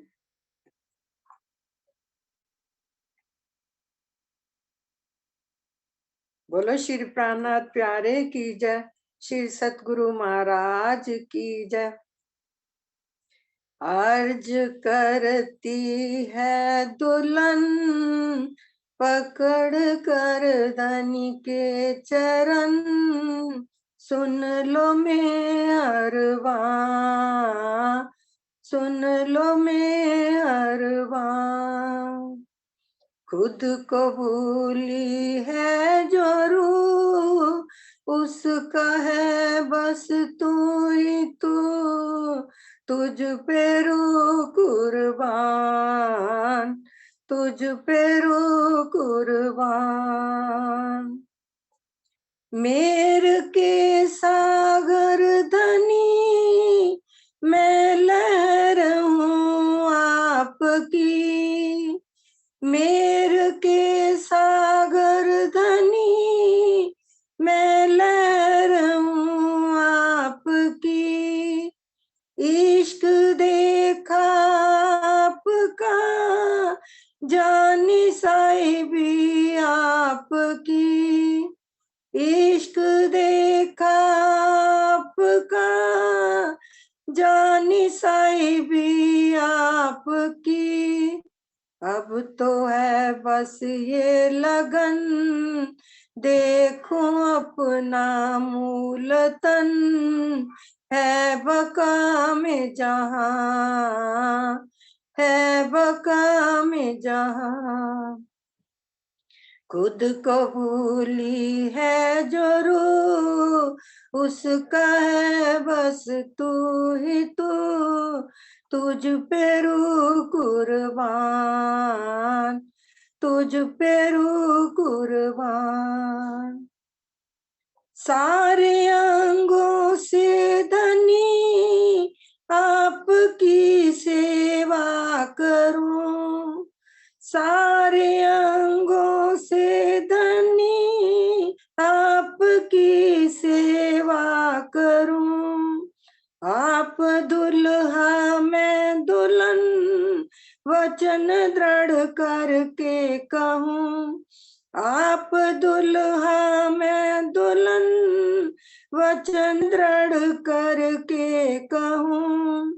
बोलो श्री प्राणनाथ प्यारे की जय, श्री सतगुरु महाराज की जय। अर्ज करती है दुल्हन पकड़ कर धनी के चरण, सुन लो मेहरबा, सुन लो मेहरबा। खुद को भूली है जो रूह उसका है बस तू ही तू, तुझ पे रूह कुर्बान, तुझ पे रूह कुर्बान। मेर के सागर धनी मैं लहर हूँ आपकी, मेर के सागर धनी मैं लहर हूँ आपकी। इश्क देखा आपका जानी साहिबी आपकी, इश्क देखा आपका जानी साहिबी आपकी। अब तो है बस ये लगन, देखो अपना मूल तन, है बका में जहां, है बका में जहां। खुद को भूली है जो रूह उसका है बस तू ही तू, तुझ पे रूह कुर्बान, तुझ पे रूह कुर्बान। सारे अंगों से धनी आपकी सेवा करूं, सारे अंगों से धनी आपकी सेवा करूं। आप दुल्हा मैं दुल्हन वचन दृढ़ करके कहूं, आप दुल्हा मैं दुल्हन वचन दृढ़ करके कहूं।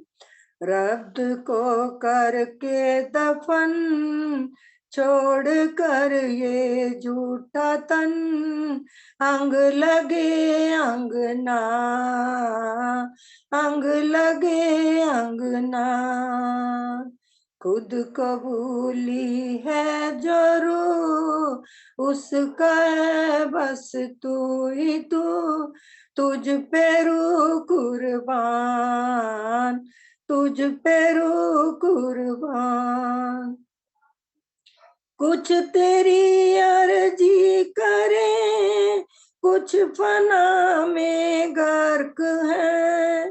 रब्द को करके दफन छोड़ कर ये झूठा तन, अंग लगे अंगना, अंग लगे अंगना। खुद को भूली है जो रूह उसका है बस तू ही तू, तुझ पे रूह कुर्बान, तुझ पे रूह कुर्बान। कुछ तेरी अर्जी करें, कुछ फना में गर्क है,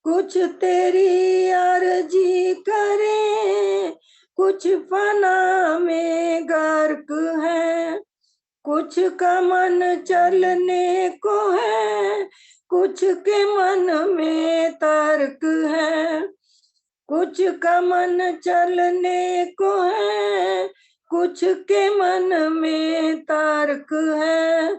कुछ तेरी अर्जी करें, कुछ फना में गर्क है, कुछ का मन चलने को है, कुछ के मन में तर्क है, कुछ का मन चलने को है, कुछ के मन में तर्क है।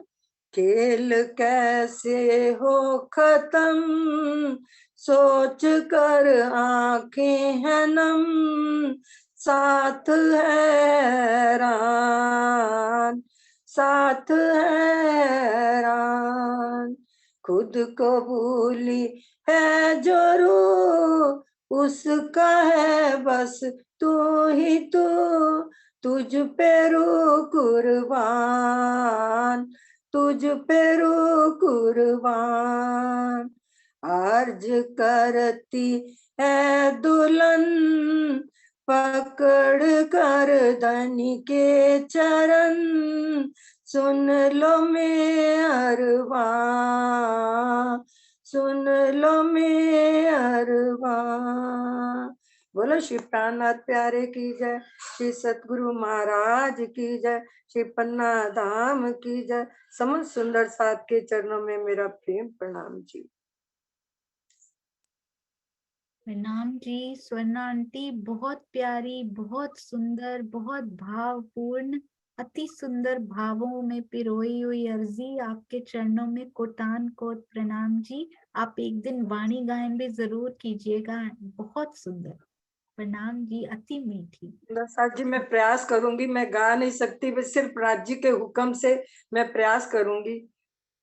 खेल कैसे हो खत्म, सोच कर आंखें हैं नम, साथ हैरान, साथ हैरान। खुद को भूली है जो रूह, उसका है बस तू ही तू, तुझ पे रूह कुर्बान, तुझ पे रूह कुर्बान। अर्ज करती है दुल्हन, पकड़ कर धनी के चरण, सुन लो मेहरबा, सुन लो मेहरबा। बोलो श्री प्राणनाथ प्यारे की जय, श्री सतगुरु महाराज की जय, श्री पन्ना धाम की जय। समस्त सुंदर साथ के चरणों में मेरा प्रेम प्रणाम जी। प्रणाम जी। स्वर्णा आंटी, बहुत प्यारी, बहुत सुंदर, बहुत भावपूर्ण, अति सुंदर भावों में पिरोई हुई अर्जी आपके चरणों में कोटान कोट प्रणाम जी। आप एक दिन वाणी गायन भी जरूर कीजिएगा, बहुत सुंदर। प्रणाम जी, अति मीठी। साथ जी मैं प्रयास करूंगी, मैं गा नहीं सकती, बस सिर्फ राज्य के हुक्म से मैं प्रयास करूंगी,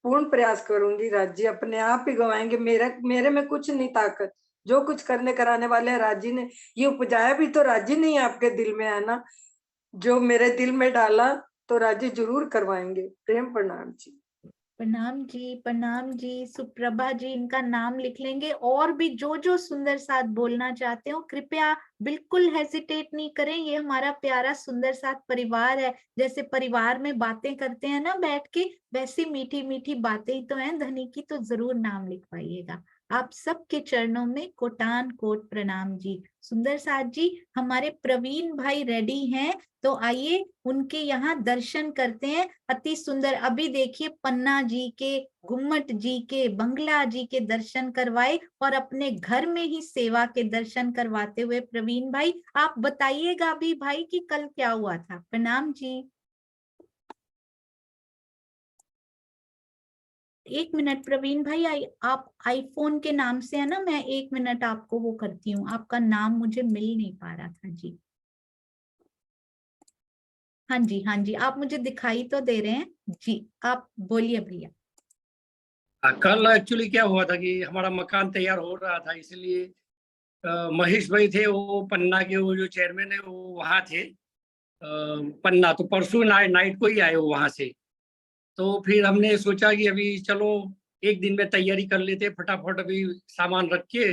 पूर्ण प्रयास करूंगी। राज्य अपने आप ही गवाएंगे, मेरे में कुछ नहीं ताकत, जो कुछ करने कराने वाले हैं राज्य ने, ये उपजाया भी तो राज्य नहीं आपके दिल में है ना, जो मेरे दिल में डाला तो राज्य जरूर करवाएंगे। प्रेम प्रणाम जी। प्रणाम जी, प्रणाम जी। सुप्रभा जी, इनका नाम लिख लेंगे। और भी जो जो सुंदर साथ बोलना चाहते हो कृपया बिल्कुल हेजिटेट नहीं करें। ये हमारा प्यारा सुंदर साथ परिवार है, जैसे परिवार में बातें करते हैं ना बैठ के, वैसी मीठी मीठी बातें ही तो हैं धनी की, तो जरूर नाम लिखवाइएगा। आप सबके चरणों में कोटान कोट प्रणाम जी। सुंदर साथ जी, हमारे प्रवीण भाई रेडी हैं, तो आइए उनके यहाँ दर्शन करते हैं। अति सुंदर, अभी देखिए पन्ना जी के, गुम्मट जी के, बंगला जी के दर्शन करवाए और अपने घर में ही सेवा के दर्शन करवाते हुए प्रवीण भाई, आप बताइएगा अभी भाई कि कल क्या हुआ था। प्रणाम जी। एक मिनट प्रवीण भाई, आप आईफोन के नाम से है ना, मैं एक मिनट आपको वो करती हूँ, आपका नाम मुझे मिल नहीं पा रहा था जी। हाँ जी, हाँ जी, आप मुझे दिखाई तो दे रहे हैं जी, आप बोलिए भैया। कल एक्चुअली क्या हुआ था कि हमारा मकान तैयार हो रहा था, इसलिए महेश भाई थे, वो पन्ना के वो जो चेयरमैन है वो वहाँ थे पन्ना, तो परसों नाइट को ही आए वो वहाँ से। तो फिर हमने सोचा कि अभी चलो एक दिन में तैयारी कर लेते, फटाफट अभी सामान रख के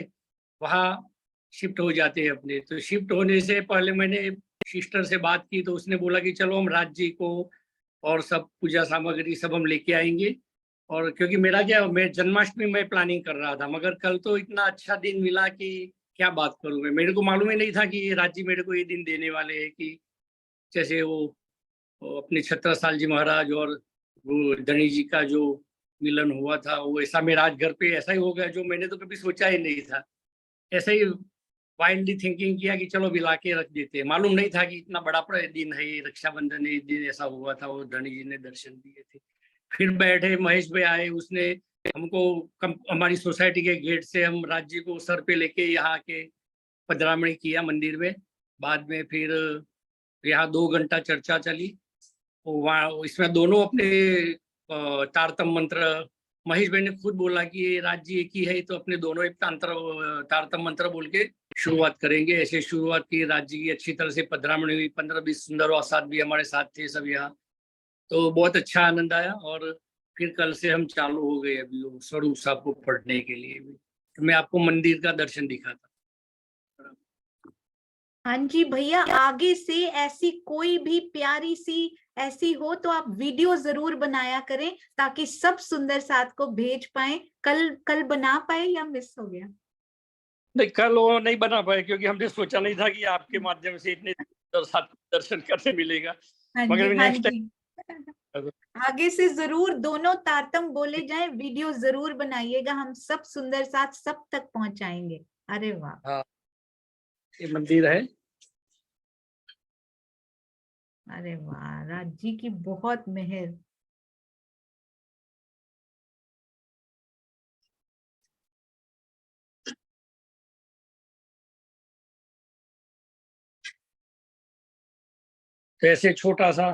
वहाँ शिफ्ट हो जाते हैं अपने। तो शिफ्ट होने से पहले मैंने सिस्टर से बात की, तो उसने बोला कि चलो हम राज्य को और सब पूजा सामग्री सब हम लेके आएंगे। और क्योंकि मेरा क्या, मैं जन्माष्टमी में प्लानिंग कर रहा था, मगर कल तो इतना अच्छा दिन मिला कि क्या बात करूं मैं, मेरे को मालूम ही नहीं था कि राज्य मेरे को ये दिन देने वाले हैं। कि जैसे वो अपने छत्रसाल जी महाराज और वो धनी जी का जो मिलन हुआ था, वो ऐसा मेरा आज घर पे ऐसा ही हो गया, जो मैंने तो कभी सोचा ही नहीं था। ऐसे ही वाइल्डली थिंकिंग किया कि चलो मिला के रख देते हैं, मालूम नहीं था कि इतना बड़ा दिन है, रक्षाबंधन है, दिन ऐसा हुआ था। वो धनी जी ने दर्शन दिए थे। फिर बैठे, महेश भाई आए, उसने हमको हमारी सोसाइटी के गेट से हम राज्य को सर पे लेके यहाँ के पधरामणी किया मंदिर में। बाद में फिर यहाँ 2 घंटा चर्चा चली। वहाँ इसमें दोनों अपने तारतम मंत्र, महेश भाई ने खुद बोला कि ये राज्य एक ही है, तो अपने दोनों एक तारतम मंत्र बोल के शुरुआत करेंगे। ऐसे शुरुआत की राज्य की, अच्छी तरह से पधरामणी हुई। 15-20 सुंदर साथ भी हमारे साथ थे सब यहाँ, तो बहुत अच्छा आनंद आया। और फिर कल से हम चालू हो गए अभी वो स्वरूप साहब को पढ़ने के लिए भी। तो मैं आपको मंदिर का दर्शन दिखाता। हाँ जी भैया, आगे से ऐसी कोई भी प्यारी सी ऐसी हो तो आप वीडियो जरूर बनाया करें ताकि सब सुंदर साथ को भेज पाए। कल बना पाए या मिस हो गया? नहीं, कल वो नहीं बना पाए क्योंकि हमने सोचा नहीं था कि आपके माध्यम से इतने साथ दर्शन करने मिलेगा। हाँ मगर जी, हाँ नेक्स्ट जी। आगे से जरूर दोनों तारतम बोले जाए, वीडियो जरूर बनाइएगा, हम सब सुंदर साथ सब तक पहुंचाएंगे। अरे वाह। हाँ, ये मंदिर है। अरे वाह, राज जी की बहुत मेहर। तो ऐसे छोटा सा।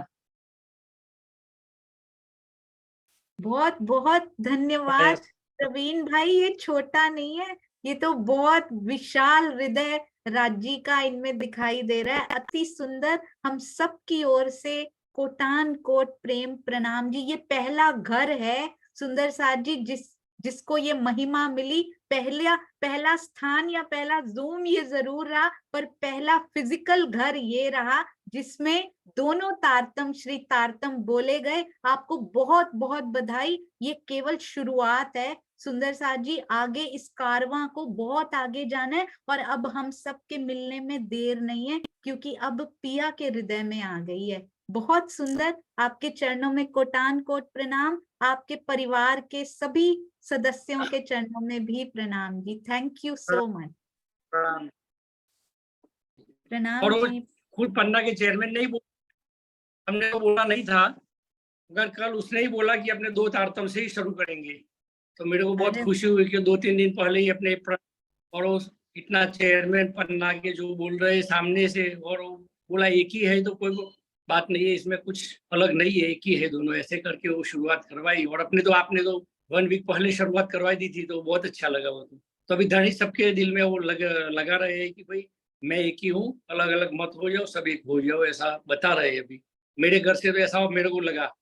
बहुत बहुत धन्यवाद प्रवीण भाई, ये छोटा नहीं है, ये तो बहुत विशाल हृदय राजी का इनमें दिखाई दे रहा है। अति सुंदर। हम सब की ओर से कोटान कोट प्रेम प्रणाम जी। ये पहला घर है सुंदर साथ जी जिसको ये महिमा मिली। पहला स्थान या पहला जूम ये जरूर रहा, पर पहला फिजिकल घर ये रहा जिसमें दोनों तारतम श्री तारतम बोले गए। आपको बहुत बहुत बधाई। ये केवल शुरुआत है सुंदर साथ जी, आगे इस कारवां को बहुत आगे जाना है। और अब हम सबके मिलने में देर नहीं है क्योंकि अब पिया के हृदय में आ गई है। बहुत सुंदर। आपके चरणों में कोटान कोट प्रणाम, आपके परिवार के सभी सदस्यों के चरणों में भी प्रणाम जी। Thank you so much. प्रणाम और वो जी। खुद पन्ना के चेयरमैन नहीं हमने तो बोला नहीं था, मगर कल उसने ही बोला कि अपने 2 तारतम से ही शुरू करेंगे। तो मेरे को बहुत अरे खुशी हुई कि 2-3 दिन पहले ही अपने पड़ोस इतना चेयरमैन पन्ना के जो बोल रहे सामने से, और वो बोला एक ही है तो कोई बात नहीं है, इसमें कुछ अलग नहीं है, एक ही है दोनों, ऐसे करके वो शुरुआत करवाई। और आपने तो 1 वीक पहले शुरुआत करवाई दी थी, तो बहुत अच्छा लगा वो। तो अभी धनी सबके दिल में वो लगा रहे हैं कि भाई मैं एक ही हूँ, अलग अलग मत हो जाओ, सब एक हो जाओ, ऐसा बता रहे हैं। अभी मेरे घर से तो ऐसा मेरे को लगा।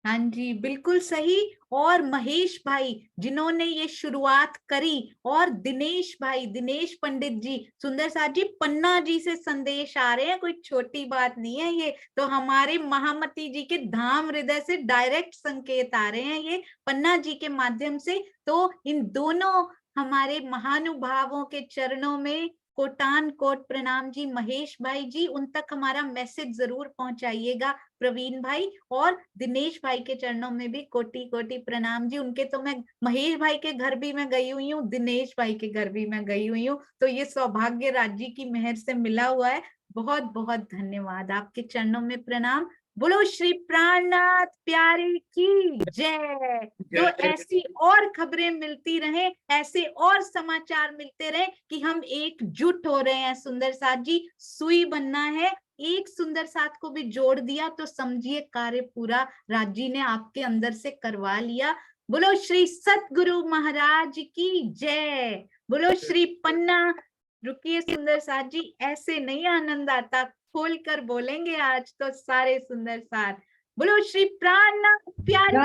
हाँ जी, बिल्कुल सही। और महेश भाई जिन्होंने ये शुरुआत करी, और दिनेश भाई, दिनेश पंडित जी, सुंदर साथ जी, पन्ना जी से संदेश आ रहे हैं, कोई छोटी बात नहीं है ये तो। हमारे महामती जी के धाम हृदय से डायरेक्ट संकेत आ रहे हैं ये पन्ना जी के माध्यम से। तो इन दोनों हमारे महानुभावों के चरणों में कोटान कोट प्रणाम जी। महेश भाई जी, उन तक हमारा मैसेज जरूर पहुंचाइएगा प्रवीण भाई। और दिनेश भाई के चरणों में भी कोटि कोटि प्रणाम जी। उनके तो मैं महेश भाई के घर भी मैं गई हुई हूँ, दिनेश भाई के घर भी मैं गई हुई हूँ, तो ये सौभाग्य राजी की मेहर से मिला हुआ है। बहुत बहुत धन्यवाद, आपके चरणों में प्रणाम। बोलो श्री प्राणनाथ प्यारे की जय। तो ऐसी और खबरें मिलती रहे, ऐसे और समाचार मिलते रहे कि हम एकजुट हो रहे हैं सुंदर साथ जी। सुई बनना है, एक सुंदर साथ को भी जोड़ दिया तो समझिए कार्य पूरा राजी ने आपके अंदर से करवा लिया। बोलो श्री सतगुरु महाराज की जय। बोलो श्री पन्ना। रुकिए सुंदर साथ जी, ऐसे नहीं आनंद आता, खोल कर बोलेंगे आज तो सारे सुंदर साथ। बोलो श्री प्राणनाथ प्यारे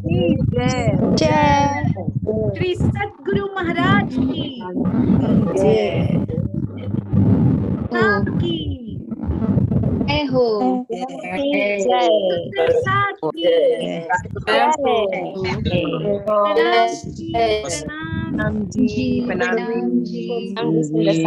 की जय। श्री सतगुरु महाराज की आपकी जय हो। सुंदर साथ की प्रणाम जी। प्रणाम जी।